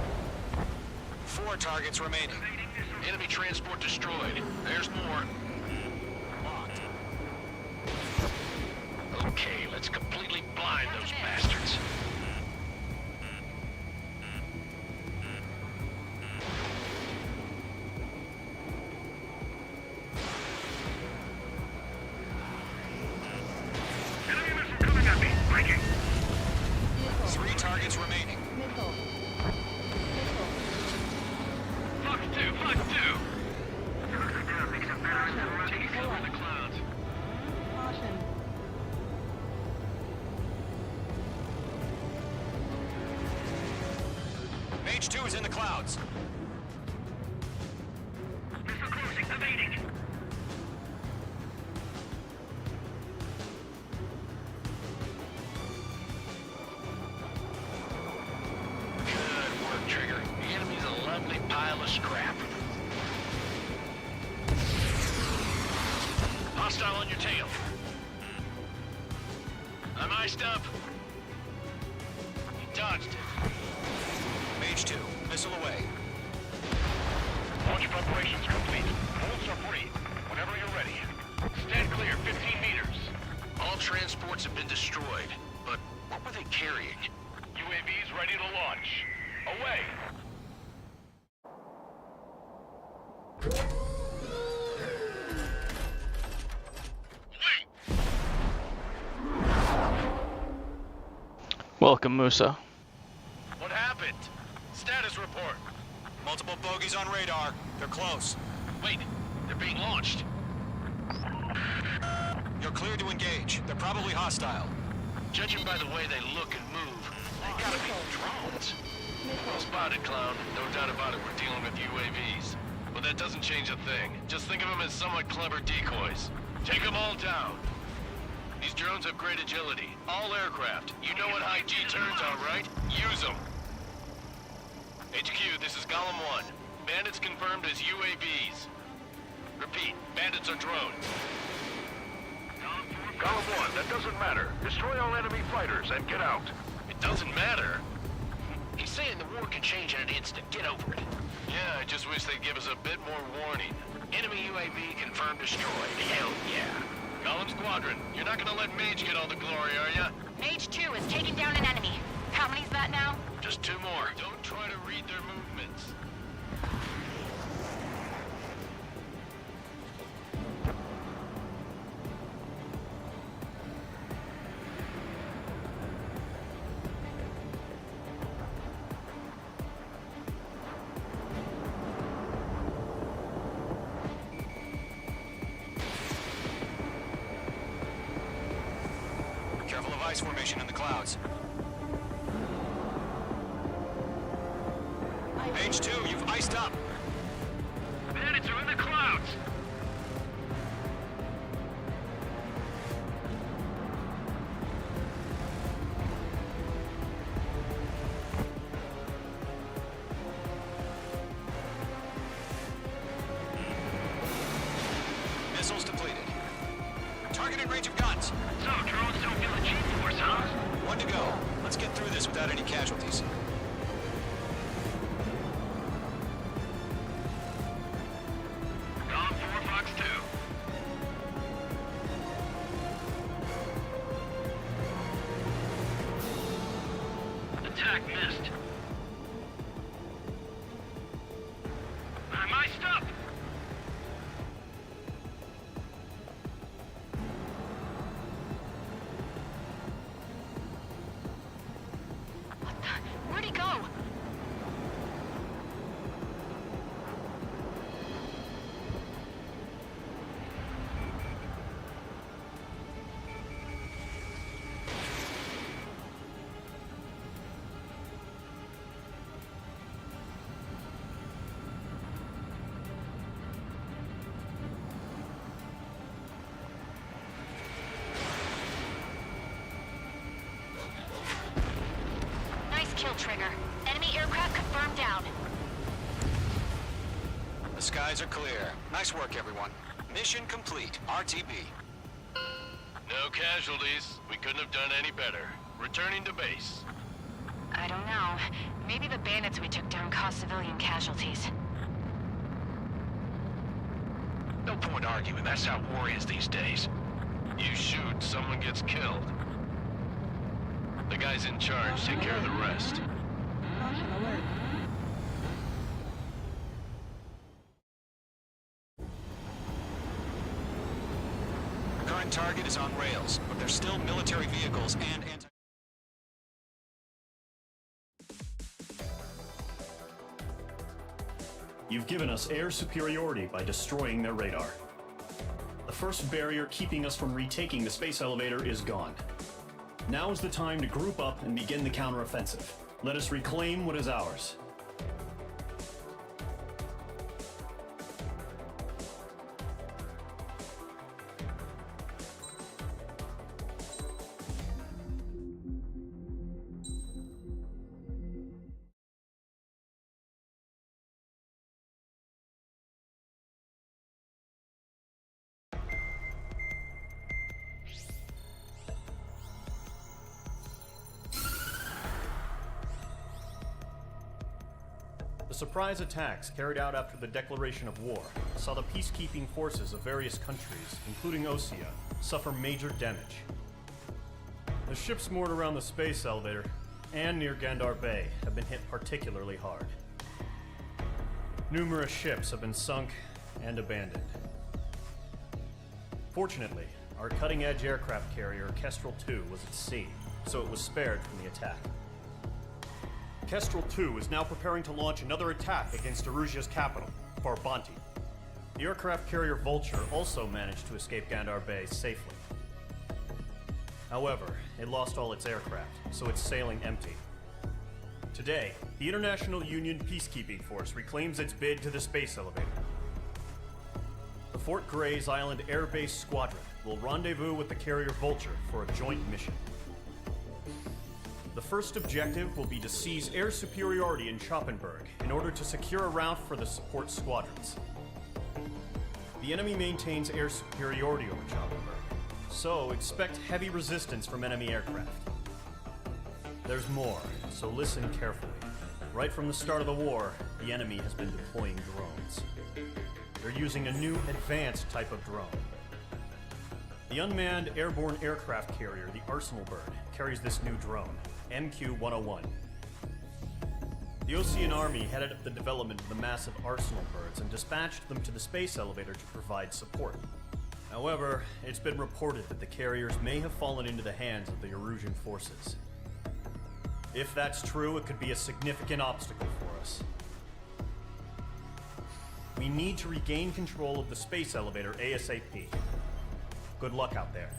4 targets remaining. Enemy transport destroyed. There's more. Locked. Okay, let's completely blind those bastards. Enemy missile coming at me. Breaking. 3 targets remaining. Missile. Missile. Fox 2. Fox 2. Down makes it better than running Pull up. the clouds. Caution. Mage 2 is in the clouds. Missile closing. Evading. Good work, Trigger. The enemy's a lovely pile of scrap. Hostile on your tail. I'm iced up. You dodged it. Mage 2, missile away. Launch preparations complete. Holds are free. Whenever you're ready. Stand clear. 15 meters. All transports have been destroyed, but what were they carrying? UAVs ready to launch. Away. Welcome, Musa. What happened? Status report. Multiple bogies on radar. They're close. Wait, they're being launched. You're cleared to engage. They're probably hostile. Judging by the way they look and move, they gotta be drones. Well spotted, clown. No doubt about it, we're dealing with UAVs. But that doesn't change a thing. Just think of them as somewhat clever decoys. Take them all down. These drones have great agility. All aircraft. You know what high G turns are, right? Use them. HQ, this is Golem 1. Bandits confirmed as UAVs. Repeat, bandits are drones. Golem 1, that doesn't matter. Destroy all enemy fighters and get out. It doesn't matter. He's saying the war could change in an instant. Get over it. Yeah, I just wish they'd give us a bit more warning. Enemy UAV confirmed destroyed. Hell yeah. Golem Squadron, you're not gonna let Mage get all the glory, are ya? Mage 2 is taking down an enemy. How many's that now? Just 2 more. Don't try to read their movements. Careful of ice formation in the clouds. Mage 2, you've iced up. Bandits are in the clouds. missiles depleted. Target in range of guns. So, drones don't feel the G-force, huh? One to go. Let's get through this without any casualties. Gone 4, Fox 2. Attack missed. My stuff! Where'd he go? Nice kill, Trigger. Enemy aircraft confirmed down. The skies are clear. Nice work, everyone. Mission complete. RTB. No casualties. We couldn't have done any better. Returning to base. I don't know. Maybe the bandits we took down caused civilian casualties. No point arguing. That's how war is these days. You shoot, someone gets killed. The guys in charge take care of the rest. Caution alert. Current target is on rails, but there's still military vehicles and anti... You've given us air superiority by destroying their radar. The first barrier keeping us from retaking the space elevator is gone. Now is the time to group up and begin the counteroffensive. Let us reclaim what is ours. The surprise attacks carried out after the declaration of war saw the peacekeeping forces of various countries, including Osea, suffer major damage. The ships moored around the space elevator and near Gandar Bay have been hit particularly hard. Numerous ships have been sunk and abandoned. Fortunately, our cutting-edge aircraft carrier Kestrel 2 was at sea, so it was spared from the attack. Kestrel 2 is now preparing to launch another attack against Erusia's capital, Farbanti. The aircraft carrier Vulture also managed to escape Gandar Bay safely. However, it lost all its aircraft, so it's sailing empty. Today, the International Union Peacekeeping Force reclaims its bid to the space elevator. The Fort Gray's Island Air Base Squadron will rendezvous with the carrier Vulture for a joint mission. The first objective will be to seize air superiority in Schoppenberg in order to secure a route for the support squadrons. The enemy maintains air superiority over Schoppenberg, so expect heavy resistance from enemy aircraft. There's more, so listen carefully. Right from the start of the war, the enemy has been deploying drones. They're using a new advanced type of drone. The unmanned airborne aircraft carrier, the Arsenal Bird, carries this new drone, MQ-101. The Osean Army headed up the development of the massive Arsenal Birds and dispatched them to the space elevator to provide support. However, it's been reported that the carriers may have fallen into the hands of the Erusian forces. If that's true, it could be a significant obstacle for us. We need to regain control of the space elevator ASAP. Good luck out there.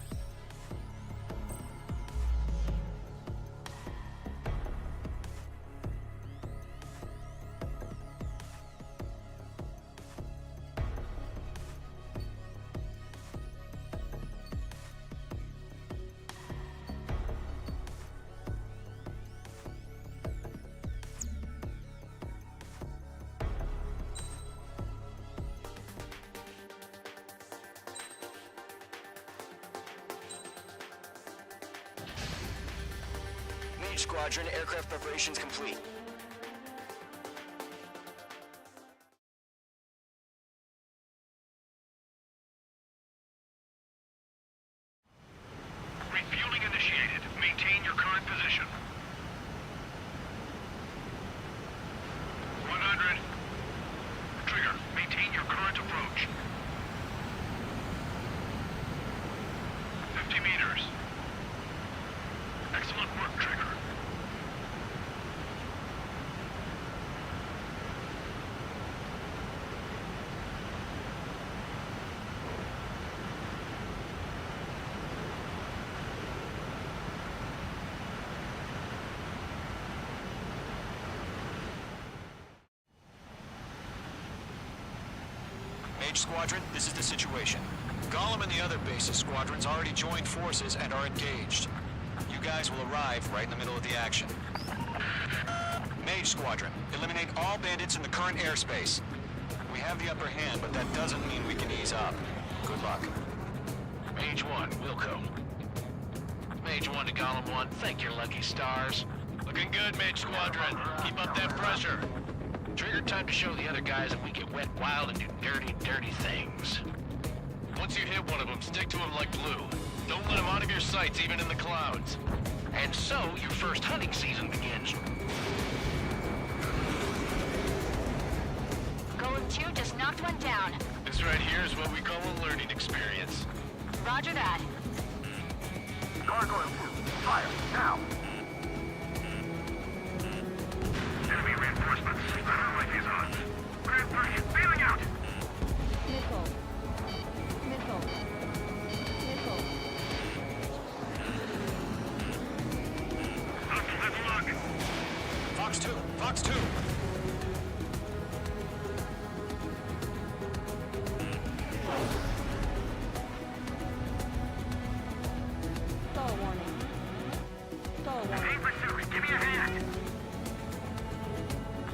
Mage Squadron, aircraft preparations complete. Refueling initiated. Maintain your current position. 100. Trigger, maintain your current approach. 50 meters. Excellent work, Trigger. Mage Squadron, this is the situation. Gollum and the other bases squadrons already joined forces and are engaged. You guys will arrive right in the middle of the action. Mage Squadron, eliminate all bandits in the current airspace. We have the upper hand, but that doesn't mean we can ease up. Good luck. Mage 1, Wilco. Mage 1 to Gollum 1, thank your lucky stars. Looking good, Mage Squadron. Keep up that pressure. Trigger, time to show the other guys that we get wet wild and do dirty, dirty things. Once you hit one of them, stick to him like glue. Don't let him out of your sights, even in the clouds. And so, your first hunting season begins. Golem 2 just knocked one down. This right here is what we call a learning experience. Roger that. Gargoyle 2, fire, now! Enemy reinforcements. I don't like these odds. Grand 3, bailing out! Missile. Missile. Missile. Hostile headlock. Fox 2, Fox 2. Stall warning. Stall warning. Hey, pursuit, give me a hand!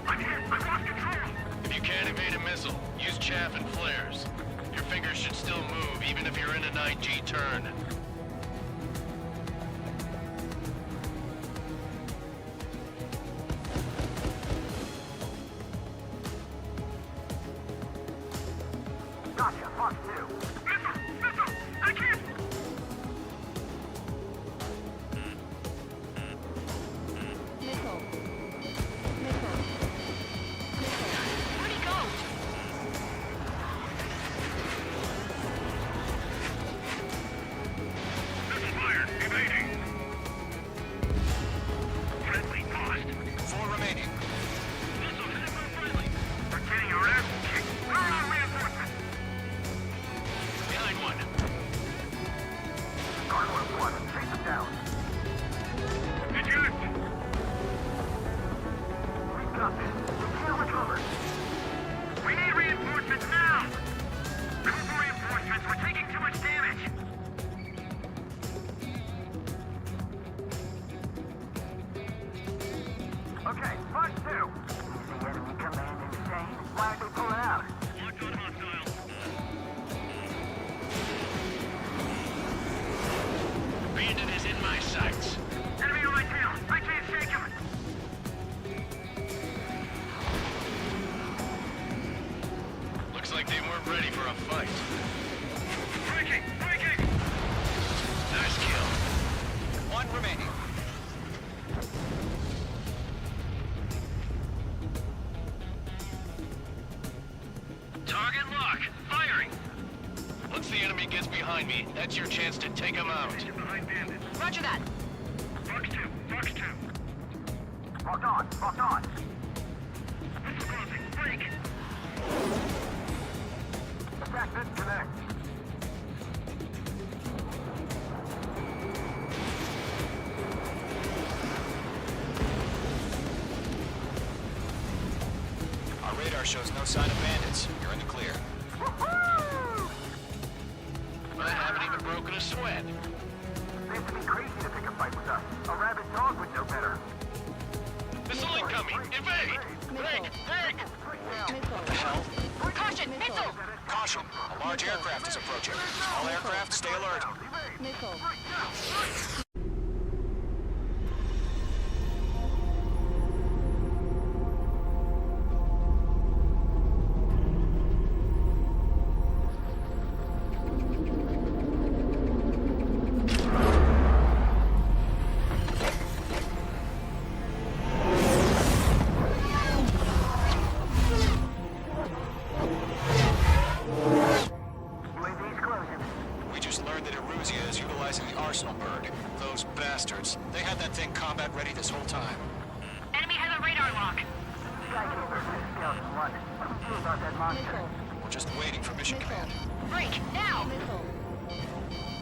I'm hit! I lost control! If you can't evade a missile, use chaff and flares. Your fingers should still move, even if you're in an IG turn. Gotcha, Fox 2. Missile! Missile! I can't! Missile. Missile. Missile. Where'd he go? Missile fired! Evading! Friendly lost. 4 remaining. Missile hit by friendly. We're getting our ass kicked. Throw on reinforcements! Behind one. Gargoyle 1, chase him down. Eject! We got this. We can't recover. We need reinforcements now! Call for reinforcements. We're taking too much damage. Okay, Fox 2. Is the enemy command insane? Why are they pulling out? Locked on hostile. Bandit is in my sights. Enemy on my tail. I can't shake him. Looks like they weren't ready for a fight. Breaking! Breaking! Nice kill. 1 remaining. Target lock. Firing. Once the enemy gets behind me, that's your chance to take him out. Behind bandit. Roger that. Fox 2. Fox 2. Locked on. Locked on. Missile crossing. Break. Attack this. Connect. Our radar shows no sign of bandits. You're in the clear. I haven't even broken a sweat. They have to be crazy to pick a fight with us. A rabid dog would know better. Missile incoming! Evade! Break! Break! What the hell? Caution! Missile! Caution! A large aircraft is approaching. All aircraft, stay alert. Missile. just learned that Eruzia is utilizing the Arsenal bird. Those bastards. They had that thing combat ready this whole time. Enemy has a radar lock. Missile. We're just waiting for mission command. Break, now! Missile.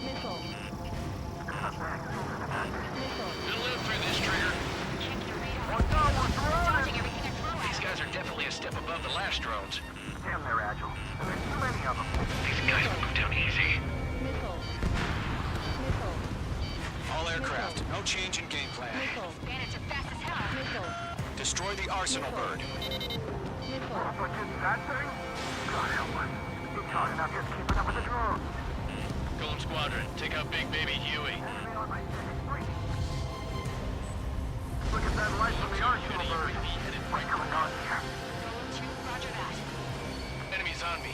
Missile. Missile. We'll live through this, Trigger. Check your radar. Dodging everything I throw at These guys are definitely a step above the last drones. Damn, they're agile. There's too many of them. These guys will go down easy. Missile. Missile. All aircraft, no change in game plan. Missile. Bandits are fast as hell. Missile. Destroy the Arsenal bird. Missile. But just that thing? God help us. It's hard enough just keeping up with the drones. Golem Squadron, take out Big Baby Huey. Enemy on my second screen. Look at that light from the Arsenal bird. What's going on here? Golem 2, roger that. Enemies on me.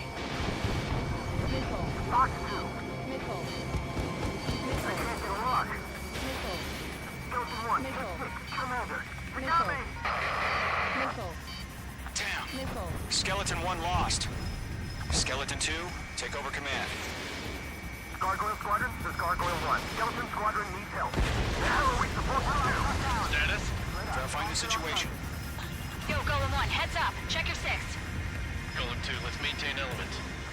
Missile. Fox 2. Missile. I Missile. can't get a lock. Missile. Skeleton 1. Missile. Commander. They got Missile. me. Missile. Damn. Missile. Skeleton 1 lost. Skeleton 2, take over command. Gargoyle Squadron, this is Gargoyle 1. Skeleton Squadron needs help. The hell are we supposed to do? Status? Verifying the situation. Yo, Golem 1, heads up. Check your 6. Golem 2, let's maintain element.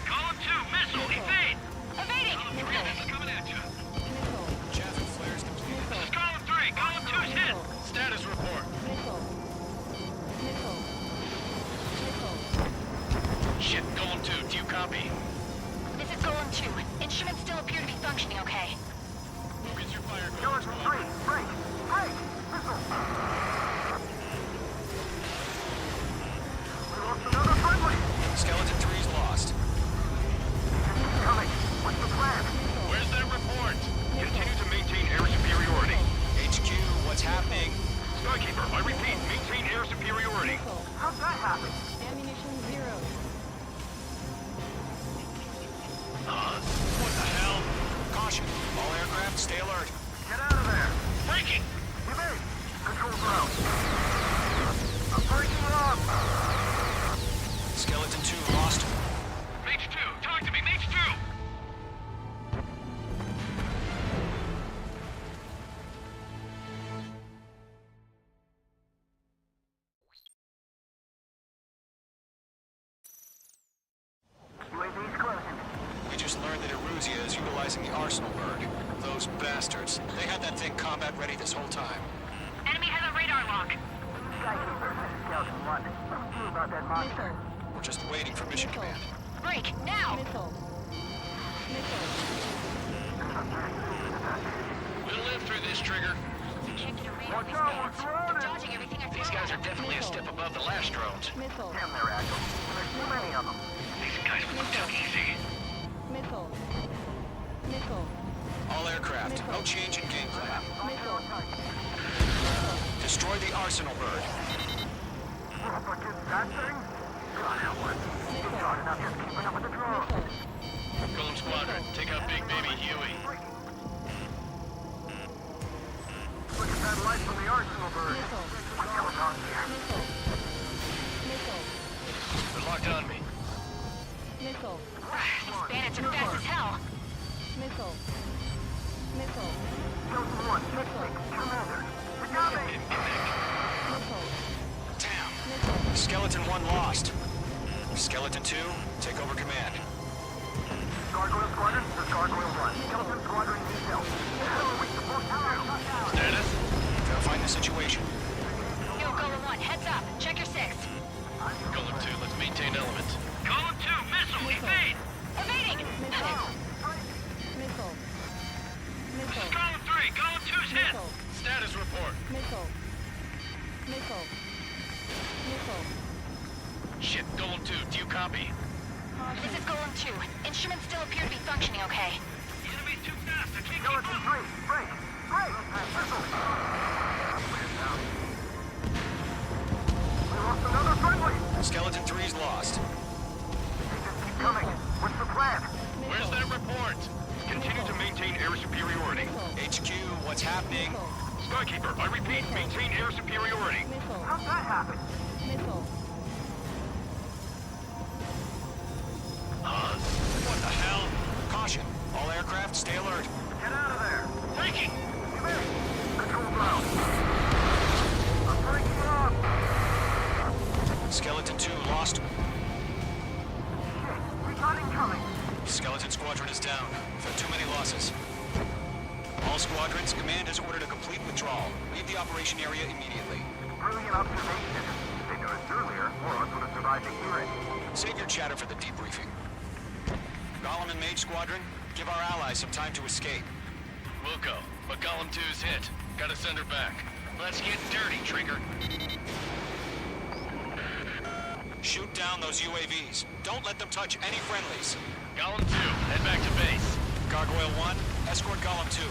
Column 2, missile, evade! Evading! This is coming at you. Missile. Chaff and flares completed. This is column 3, column 2's hit! Status report. Missile. Missile. Missile. Shit, Golem 2, do you copy? This is Golem 2. Instruments still appear to be functioning okay. Focus your fire, Golem Skeleton Squadron. 3, break! Break! Missile! We lost another friendly! Skeleton 3's lost. Coming! What's the plan? Where's that report? Continue to maintain air superiority. HQ, what's happening? Skykeeper, I repeat, maintain air superiority. Missile. How'd that happen? Ammunition 0. What the hell? Caution, all aircraft, stay alert. Get out of there! Breaking! Evade! Controls are out. I'm breaking up! Skeleton 2 lost. Mage 2, talk to me, Mage 2! UAV's closing. We just learned that Eruzia is utilizing the Arsenal bird. Those bastards. They had that thing combat ready this whole time. Enemy has a radar lock. Skykeeper, this is Skeleton 1. What do you about that monster? Missile. We're just waiting for mission Missile. command. Break, now! Missile. Missile. We'll live through this, Trigger. Check your radar. Watch out, we're surrounded! Dodging everything I throw These guys at are definitely a step above the last drones. Missile. Damn, they're agile. There's too many of them. These guys will go down easy. Missile. Missile. All aircraft, no change in game plan. Missile. Destroy the Arsenal bird. But just that thing? God help us. It's hard enough just keeping up with the drones. Missile. Golem Squadron, take out Big Baby Huey. Look at that light from the Arsenal bird. Missile. What's going on here? Missile. Missile. They're locked on me. Missile. These bandits are fast as hell. Missile. Missile. Skeleton 1, Commander. We got me! Missile. Damn. Missile. Skeleton 1 lost. Skeleton 2, take over command. Gargoyle Squadron, this is Gargoyle 1. Skeleton Squadron needs help. What the hell are we supposed to do? Status? Verifying the situation. Yo, Golem 1, heads up. Check your 6. Golem 2, let's maintain element. Column 2, missile, evade! Evading! Missile. Missile. This is Missile. column 3, column 2's hit! Missile. Status report. Missile. Missile. Missile. Shit, Golem 2, do you copy? This is Golem 2. Instruments still appear to be functioning okay. The enemy's too fast, I can't keep Skeleton up! 3, break! Break! Missile! We lost another friendly! Skeleton 3's lost. They just keep coming. What's the plan? Where's that report? Continue to maintain air superiority. HQ, what's happening? Skykeeper, I repeat, maintain air superiority. Missile. How'd that happen? Missile. What the hell? Caution, All aircraft, stay alert. Get out of there! Taking! Control ground. I'm breaking up. Skeleton 2 lost. Shit, we got incoming. Skeleton Squadron is down. We've had too many losses. All squadrons, command has ordered a complete withdrawal. Leave the operation area immediately. Brilliant observation. If they knew this earlier, more of us would have survived to hear it. Save your chatter for the debriefing. Golem and Mage Squadron, give our allies some time to escape. We'll go, but Golem 2's hit. Gotta send her back. Let's get dirty, Trigger. Shoot down those UAVs. Don't let them touch any friendlies. Golem 2, head back to base. Gargoyle 1, escort Golem 2.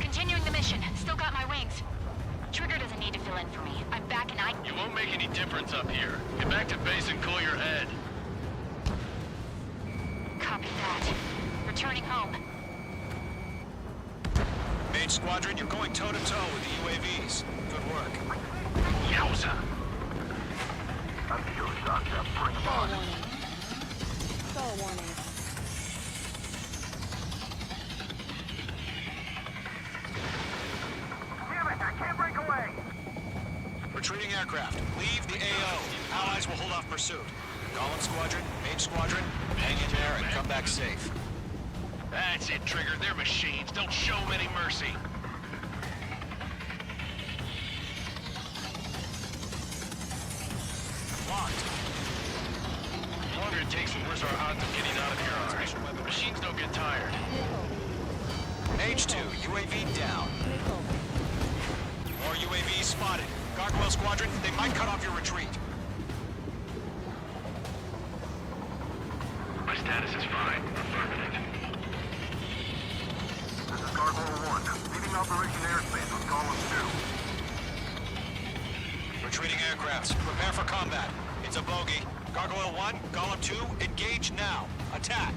Continuing the mission. Still got my wings. Trigger doesn't need to fill in for me. I'm back and You won't make any difference up here. Get back to base and cool your head. Copy that. Returning home. Mage Squadron, you're going toe-to-toe with the UAVs. Good work. Yowza! I'm sure shocked up. Bring them on. Stall warning. Damn it, I can't break away. Retreating aircraft. Leave the AO. Allies will hold off pursuit. Golem Squadron, Mage Squadron, hang in there and come back safe. That's it, Trigger. They're machines. Don't show them any mercy. Locked. The longer it takes, the worse our odds of getting out of here are. Machines don't get tired. Mage 2, UAV down. Nickel. More UAVs spotted. Gargoyle Squadron, they might cut off your retreat. My status is fine. Affirmative. This is Gargoyle 1, leading Operation Airspace with Golem 2. Retreating aircrafts, prepare for combat. It's a bogey. Gargoyle 1, Golem 2, engage now. Attack.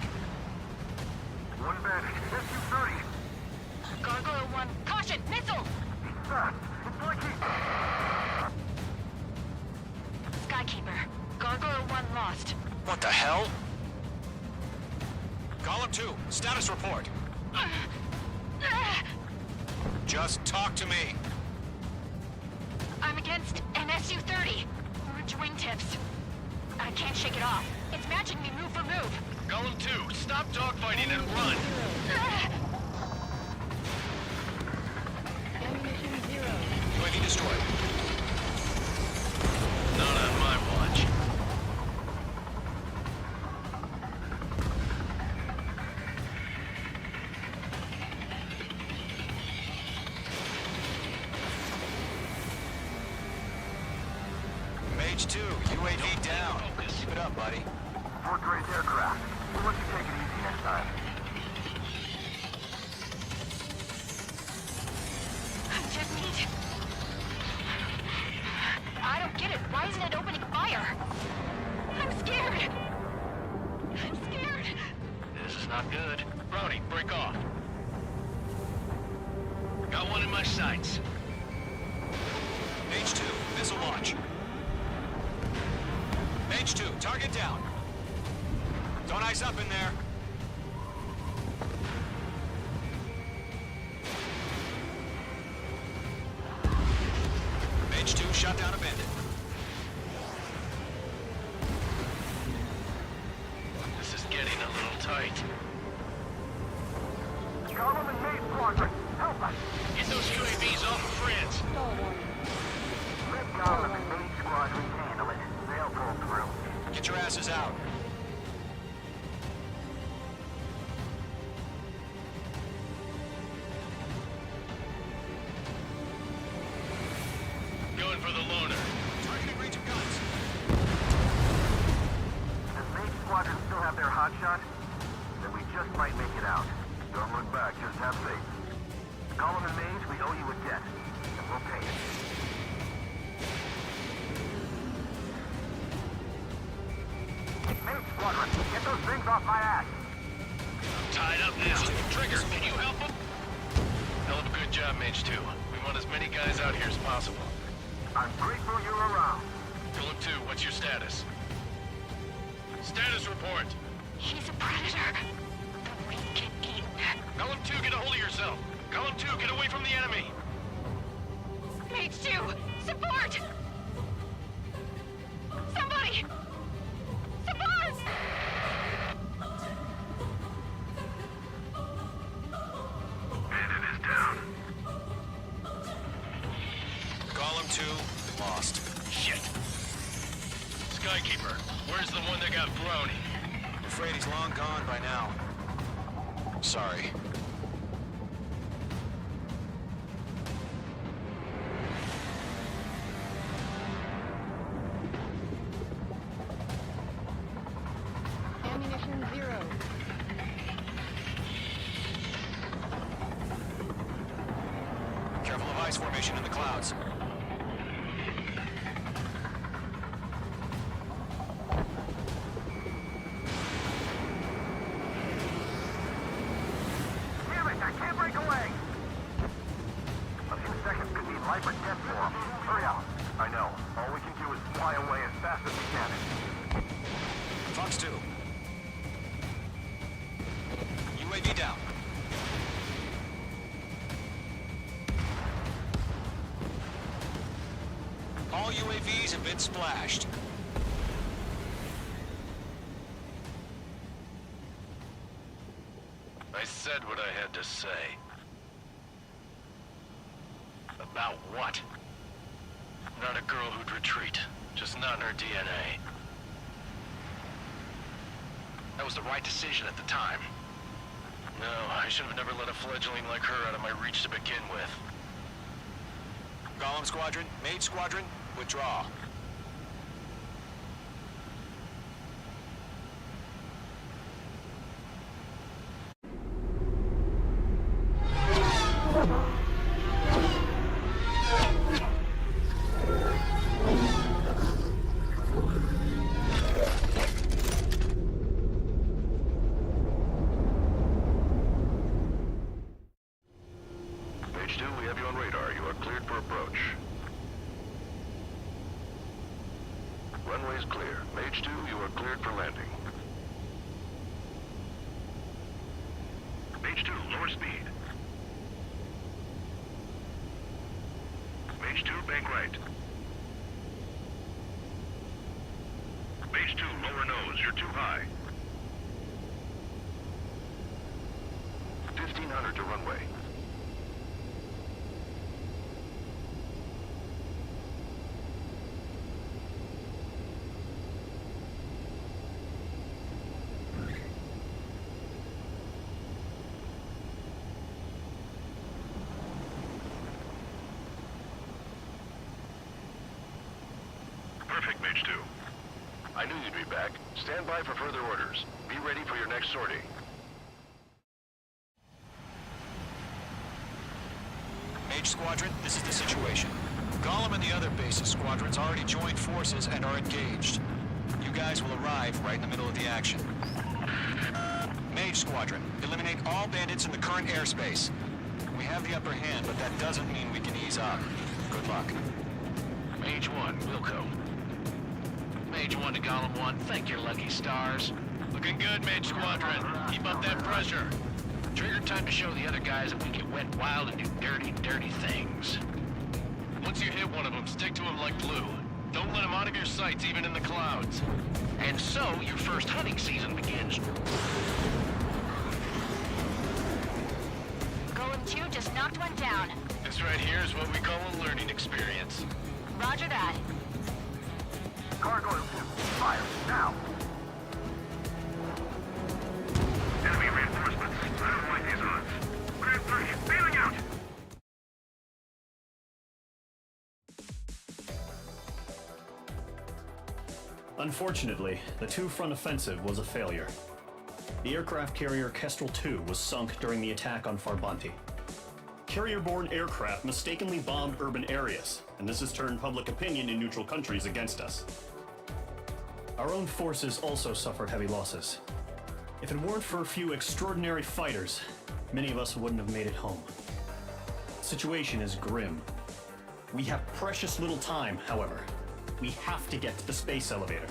One bandit. SU-30. Gargoyle 1. Caution! Missile! Fast. It's like he... Skykeeper. Gargoyle 1 lost. What the hell? Golem 2, status report. Just talk to me. I'm against an SU-30. Orange wingtips. I can't shake it off. It's matching me move for move. Golem 2, stop dogfighting and run. Ammunition 0. UAV destroyed. Not on my watch. Mage 2, UAV down. Keep it up, buddy. Fort Gray's aircraft. We'll let you take it easy next time. I just need... I don't get it. Why isn't it opening fire? I'm scared. I'm scared. This is not good. Brownie, break off. Got one in my sights. Mage 2, missile launch. Mage 2, target down. Don't ice up in there. Mage 2 shot down a bandit. This is getting a little tight. Golem and Mage Squadron, help us! Get those UAVs off of friends. Stall warning. Let Golem and Mage Squadron handle it. They'll pull through. Get your asses out. Going for the loner. Targeting range of guns. Does Mage Squadron still have their hotshot? Then we just might make it out. Don't look back, just have faith. Golem and Mage, we owe you a debt. And we'll pay it. Mage Squadron, get those things off my ass! Tied up now. Trigger, can you help him? Hell of a good job, Mage 2. We want as many guys out here as possible. I'm grateful you're around. Golem 2, what's your status? Status report. He's a predator. The jabroni. I'm afraid he's long gone by now. Sorry. Ammunition 0. Careful of ice formation in the clouds. Damn it, I can't break away! A few seconds could mean life or death for him. Hurry up. I know. All we can do is fly away as fast as we can. Fox 2. UAV down. All UAVs have been splashed. I said what I had to say. About what? Not a girl who'd retreat. Just not in her DNA. That was the right decision at the time. No, I should have never let a fledgling like her out of my reach to begin with. Golem Squadron, Mage Squadron, withdraw. Page 2, we have you on radar. You are cleared for approach. Runway is clear. Mage 2, you are cleared for landing. Mage 2, lower speed. Mage 2, bank right. Mage 2, lower nose. You're too high. 1500 to runway. Perfect, Mage 2. I knew you'd be back. Stand by for further orders. Be ready for your next sortie. Mage Squadron, this is the situation. Golem and the other bases squadrons already joined forces and are engaged. You guys will arrive right in the middle of the action. Mage Squadron, eliminate all bandits in the current airspace. We have the upper hand, but that doesn't mean we can ease up. Good luck. Mage 1, Wilco. Mage 1 to Golem 1, thank your lucky stars. Looking good, Mage Squadron. Keep up that pressure. Trigger time to show the other guys that we can wet wild and do dirty, dirty things. Once you hit one of them, stick to him like glue. Don't let him out of your sights, even in the clouds. And so, your first hunting season begins. Golem 2 just knocked one down. This right here is what we call a learning experience. Roger that. Gargoyle 2, fire, now! Enemy reinforcements. I don't like these odds. Grand 3, bailing out! Unfortunately, the two-front offensive was a failure. The aircraft carrier Kestrel II was sunk during the attack on Farbanti. Carrier-borne aircraft mistakenly bombed urban areas, and this has turned public opinion in neutral countries against us. Our own forces also suffered heavy losses. If it weren't for a few extraordinary fighters, many of us wouldn't have made it home. The situation is grim. We have precious little time, however. We have to get to the space elevator.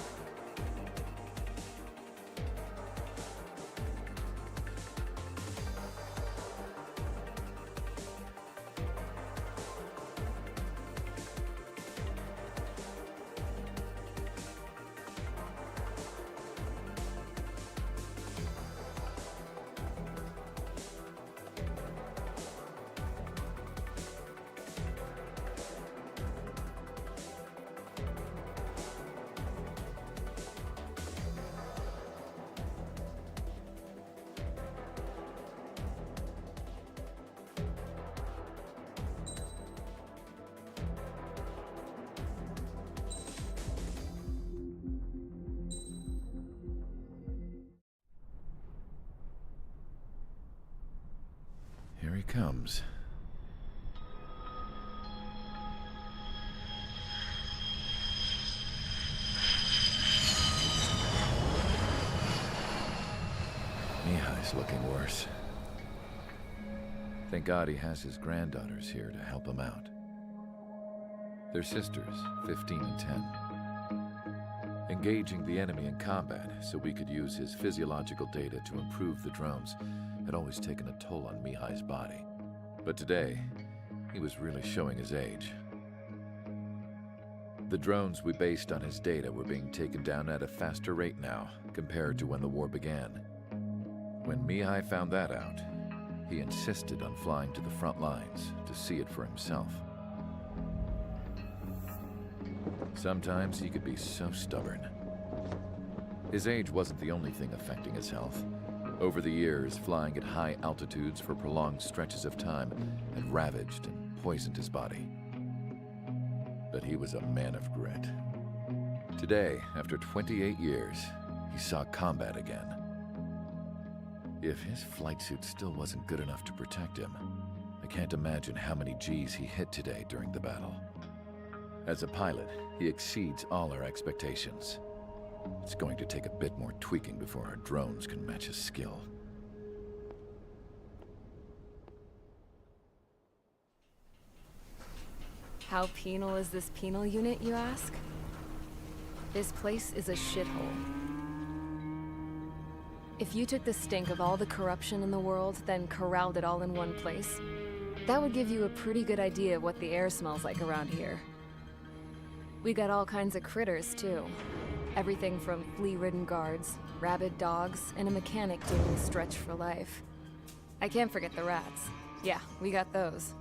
he comes. Mihai's looking worse. Thank God he has his granddaughters here to help him out. They're sisters, 15 and 10. Engaging the enemy in combat so we could use his physiological data to improve the drones had always taken a toll on Mihai's body. But today, he was really showing his age. The drones we based on his data were being taken down at a faster rate now compared to when the war began. When Mihai found that out, he insisted on flying to the front lines to see it for himself. Sometimes he could be so stubborn. His age wasn't the only thing affecting his health. Over the years, flying at high altitudes for prolonged stretches of time had ravaged and poisoned his body. But he was a man of grit. Today, after 28 years, he saw combat again. If his flight suit still wasn't good enough to protect him, I can't imagine how many G's he hit today during the battle. As a pilot, he exceeds all our expectations. It's going to take a bit more tweaking before our drones can match his skill. How penal is this penal unit, you ask? This place is a shithole. If you took the stink of all the corruption in the world, then corralled it all in one place, that would give you a pretty good idea of what the air smells like around here. We got all kinds of critters, too. Everything from flea-ridden guards, rabid dogs, and a mechanic doing the stretch for life. I can't forget the rats. Yeah, we got those.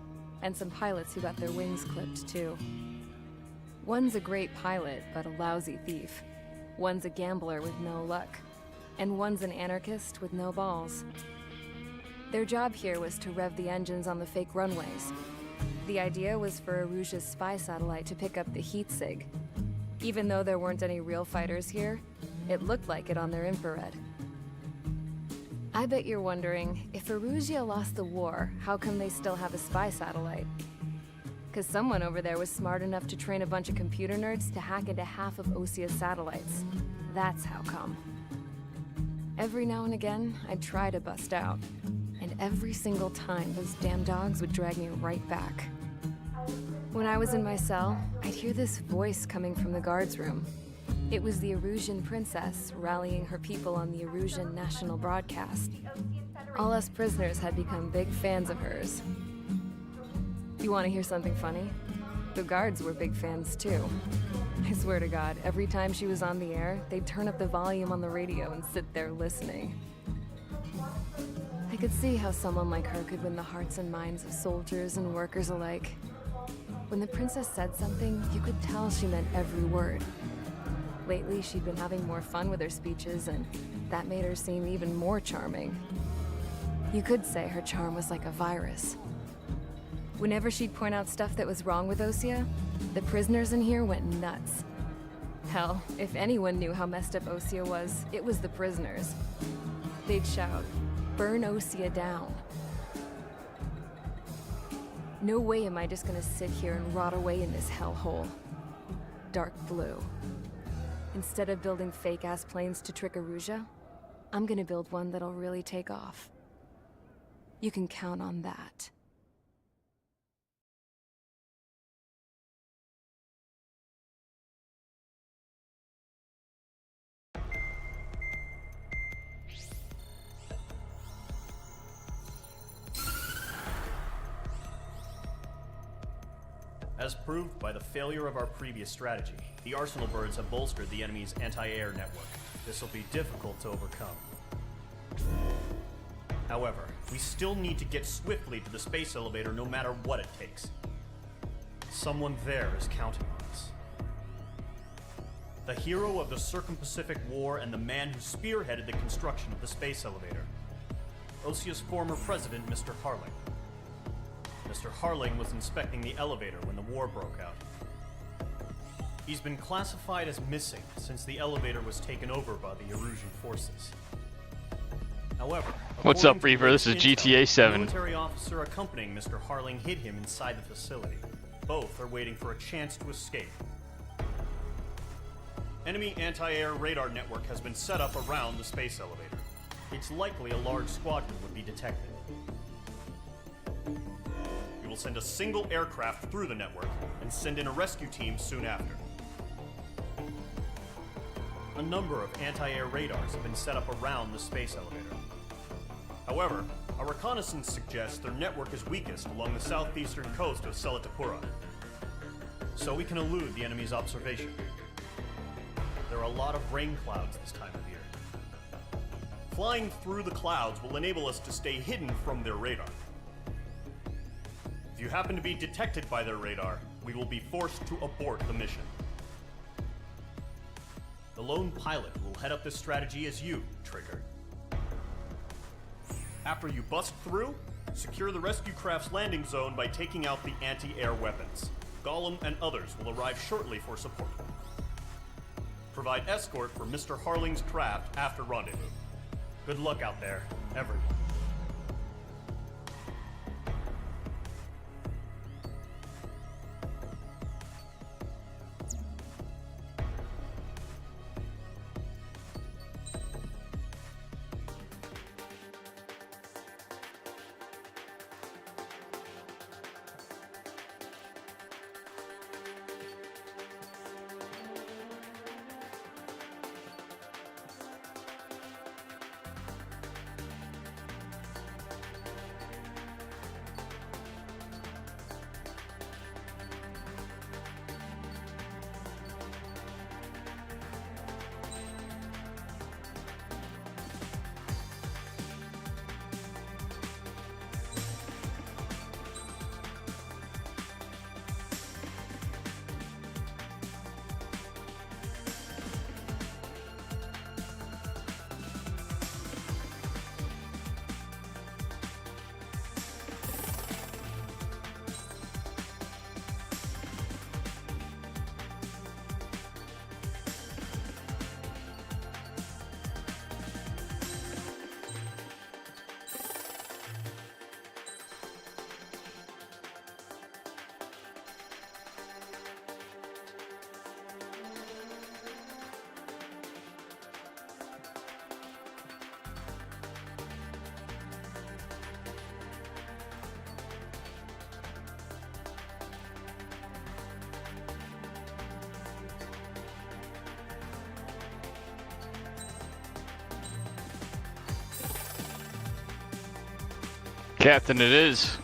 And some pilots who got their wings clipped, too. One's a great pilot, but a lousy thief. One's a gambler with no luck. And one's an anarchist with no balls. Their job here was to rev the engines on the fake runways. The idea was for Erusia's spy satellite to pick up the heat sig. Even though there weren't any real fighters here, it looked like it on their infrared. I bet you're wondering, if Erusia lost the war, how come they still have a spy satellite? 'Cause someone over there was smart enough to train a bunch of computer nerds to hack into half of Osia's satellites. That's how come. Every now and again, I'd try to bust out. And every single time, those damn dogs would drag me right back. When I was in my cell, I'd hear this voice coming from the guards room. It was the Erusian princess rallying her people on the Erusian national broadcast. All us prisoners had become big fans of hers. You want to hear something funny? The guards were big fans too. I swear to God, every time she was on the air, they'd turn up the volume on the radio and sit there listening. I could see how someone like her could win the hearts and minds of soldiers and workers alike. When the princess said something, you could tell she meant every word. Lately, she'd been having more fun with her speeches, and that made her seem even more charming. You could say her charm was like a virus. Whenever she'd point out stuff that was wrong with Osia, the prisoners in here went nuts. Hell, if anyone knew how messed up Osia was, it was the prisoners. They'd shout, "Burn Osia down." No way am I just gonna sit here and rot away in this hellhole. Dark blue. Instead of building fake-ass planes to trick Erusia, I'm gonna build one that'll really take off. You can count on that. As proved by the failure of our previous strategy, the Arsenal birds have bolstered the enemy's anti-air network. This will be difficult to overcome. However, we still need to get swiftly to the space elevator no matter what it takes. Someone there is counting on us. The hero of the Circum-Pacific War and the man who spearheaded the construction of the space elevator. Osia's former president, Mr. Harling. Mr. Harling was inspecting the elevator when the war broke out. He's been classified as missing since the elevator was taken over by the Erusian forces. However, What's up, Reaper? This is GTA 7. The military officer accompanying Mr. Harling hid him inside the facility. Both are waiting for a chance to escape. Enemy anti-air radar network has been set up around the space elevator. It's likely a large squadron would be detected. We will send a single aircraft through the network and send in a rescue team soon after. A number of anti-air radars have been set up around the space elevator. However, our reconnaissance suggests their network is weakest along the southeastern coast of Selatapura, so we can elude the enemy's observation. There are a lot of rain clouds this time of year. Flying through the clouds will enable us to stay hidden from their radar. If you happen to be detected by their radar, we will be forced to abort the mission. The lone pilot will head up this strategy as you, Trigger. After you bust through, secure the rescue craft's landing zone by taking out the anti-air weapons. Gollum and others will arrive shortly for support. Provide escort for Mr. Harling's craft after rendezvous. Good luck out there, everyone. Captain, it is.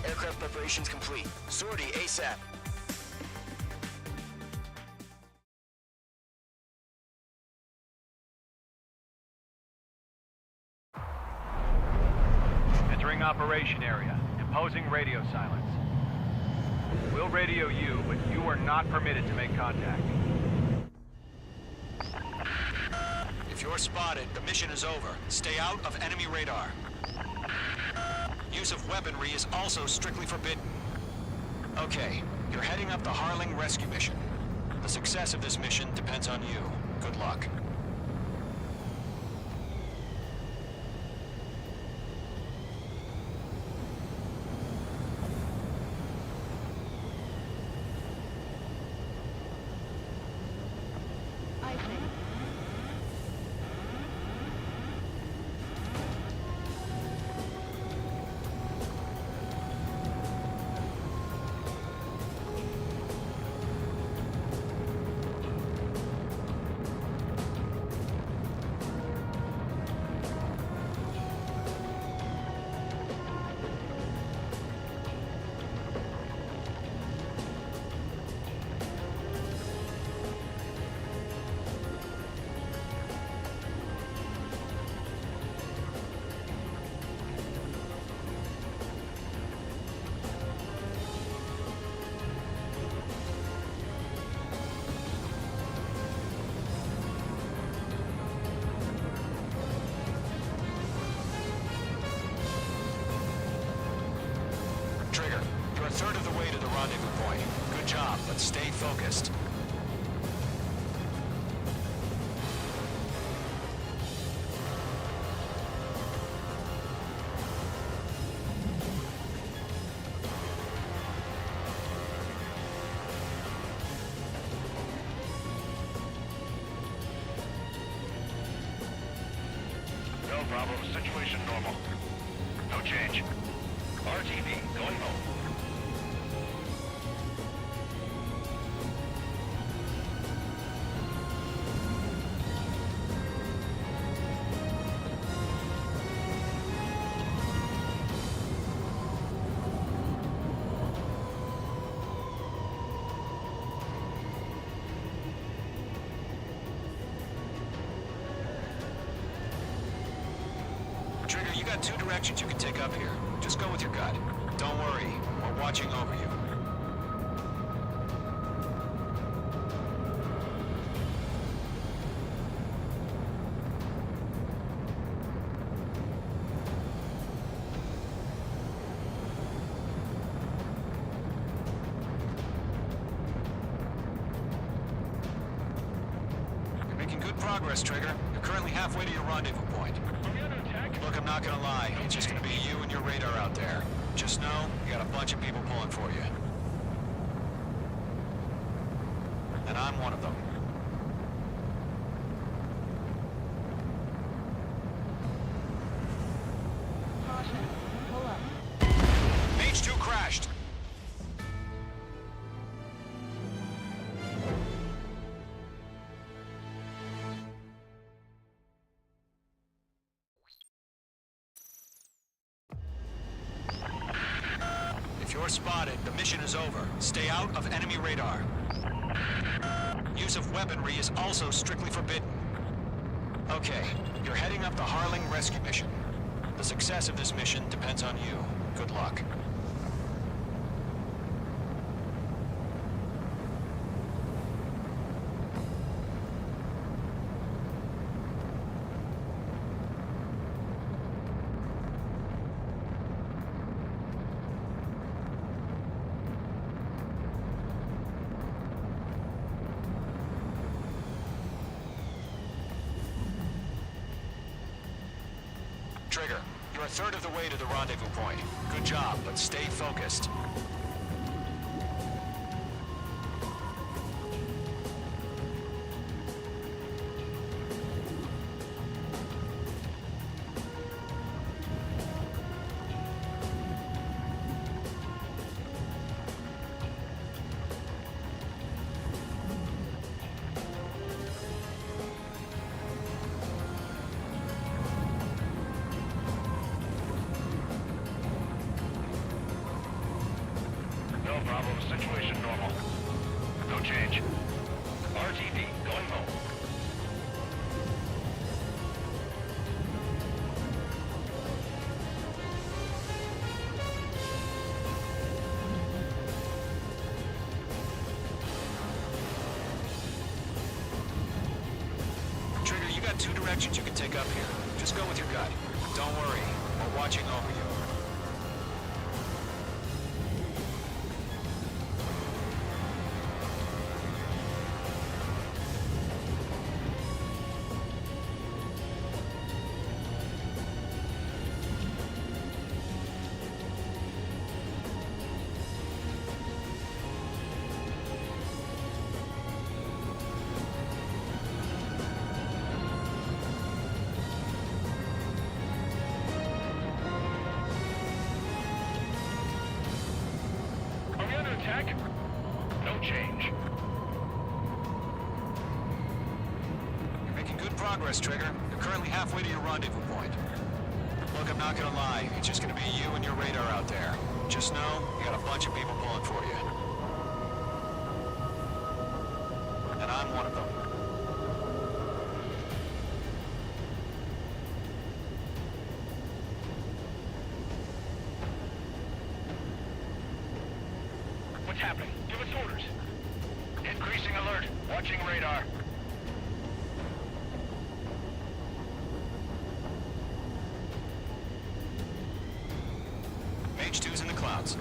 Aircraft preparations complete. Sortie ASAP. Entering operation area. Imposing radio silence. We'll radio you, but you are not permitted to make contact. If you're spotted, the mission is over. Stay out of enemy radar. Use of weaponry is also strictly forbidden. Okay, you're heading up the Harling rescue mission. The success of this mission depends on you. Good luck. focused. No problem. Situation normal. No change. RTV, going home. Trigger, you got two directions you can take up here. Just go with your gut. Don't worry, we're watching over you. You're making good progress, Trigger. You're currently halfway to your rendezvous point. Look, I'm not gonna lie. It's just gonna be you and your radar out there. Just know, you got a bunch of people pulling for you. And I'm one of them. Caution. Pull up. Mage 2 crashed. If you're spotted, the mission is over. Stay out of enemy radar. Use of weaponry is also strictly forbidden. Okay, you're heading up the Harling rescue mission. The success of this mission depends on you. Good luck. Trigger, you're a third of the way to the rendezvous point. Good job, but stay focused. No problem. Situation normal. No change. RTV, going home. Trigger, you got two directions you can take up here. Just go with your gut. Don't worry, we're watching over you. Are we under attack? No change. You're making good progress, Trigger. You're currently halfway to your rendezvous point. Look, I'm not gonna lie. It's just gonna be you and your radar out there. Just know, you got a bunch of people pulling for you. And I'm one of them. What's happening? Give us orders. Increasing alert. Watching radar. Mage 2's in the clouds.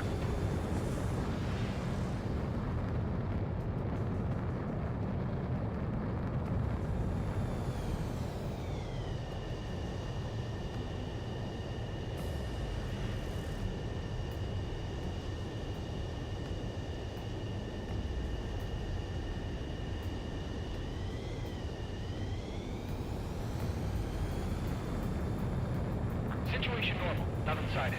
Situation normal. Nothing sighted.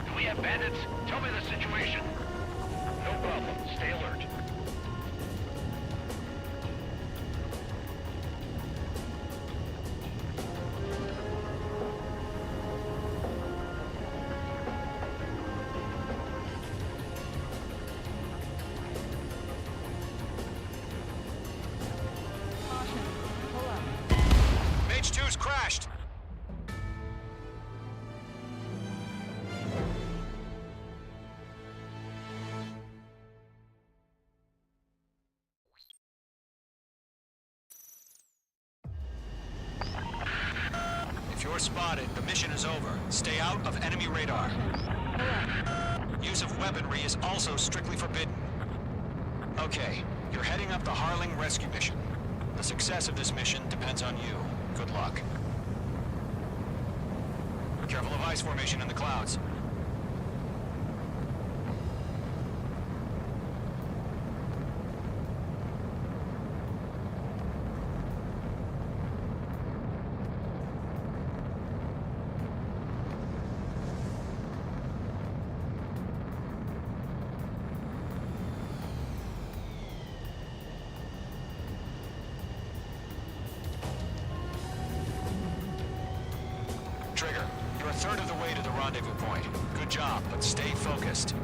Do we have bandits? Tell me the situation. No problem. Stay alert. Mage 2's crashed. If you're spotted, the mission is over. Stay out of enemy radar. Use of weaponry is also strictly forbidden. Okay, you're heading up the Harling rescue mission. The success of this mission depends on you. Good luck. Careful of ice formation in the clouds. Trigger, you're a third of the way to the rendezvous point. Good job, but stay focused.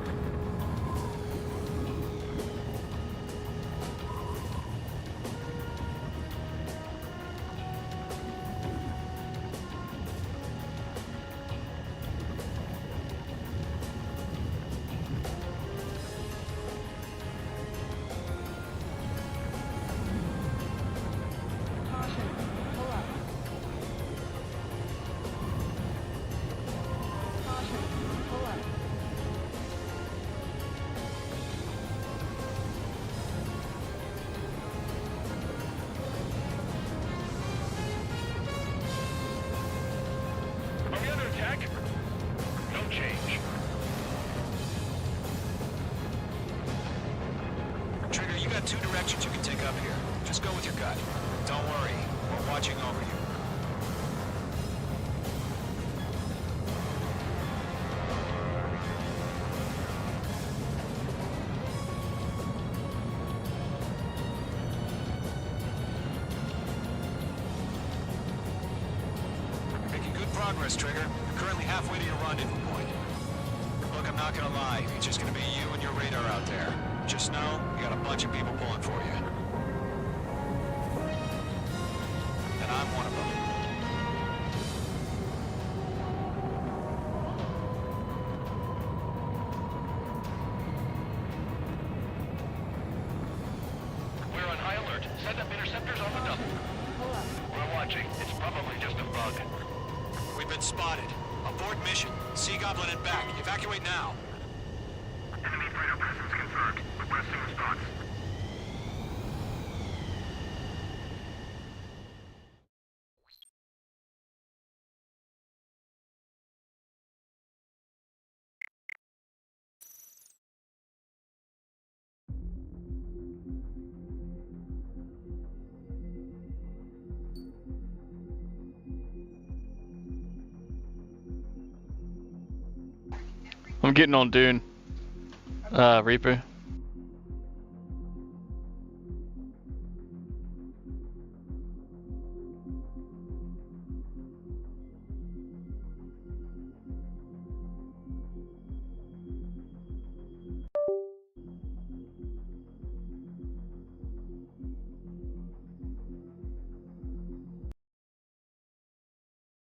Are we under attack? No change. Trigger, you got two directions you can take up here. Just go with your gut. Don't worry, we're watching over you. Making good progress, Trigger. You're currently halfway to your rendezvous point. Look, I'm not gonna lie. It's just gonna be you and your radar out there. Just know, you got a bunch of people pulling for you. And I'm one of them. We're on high alert. Send up interceptors on the double. We're watching. It's probably just a bug. We've been spotted. Abort mission. Sea Goblin and back. Evacuate now. Enemy radar presence confirmed. Requesting response. I'm getting on Dune. Reaper.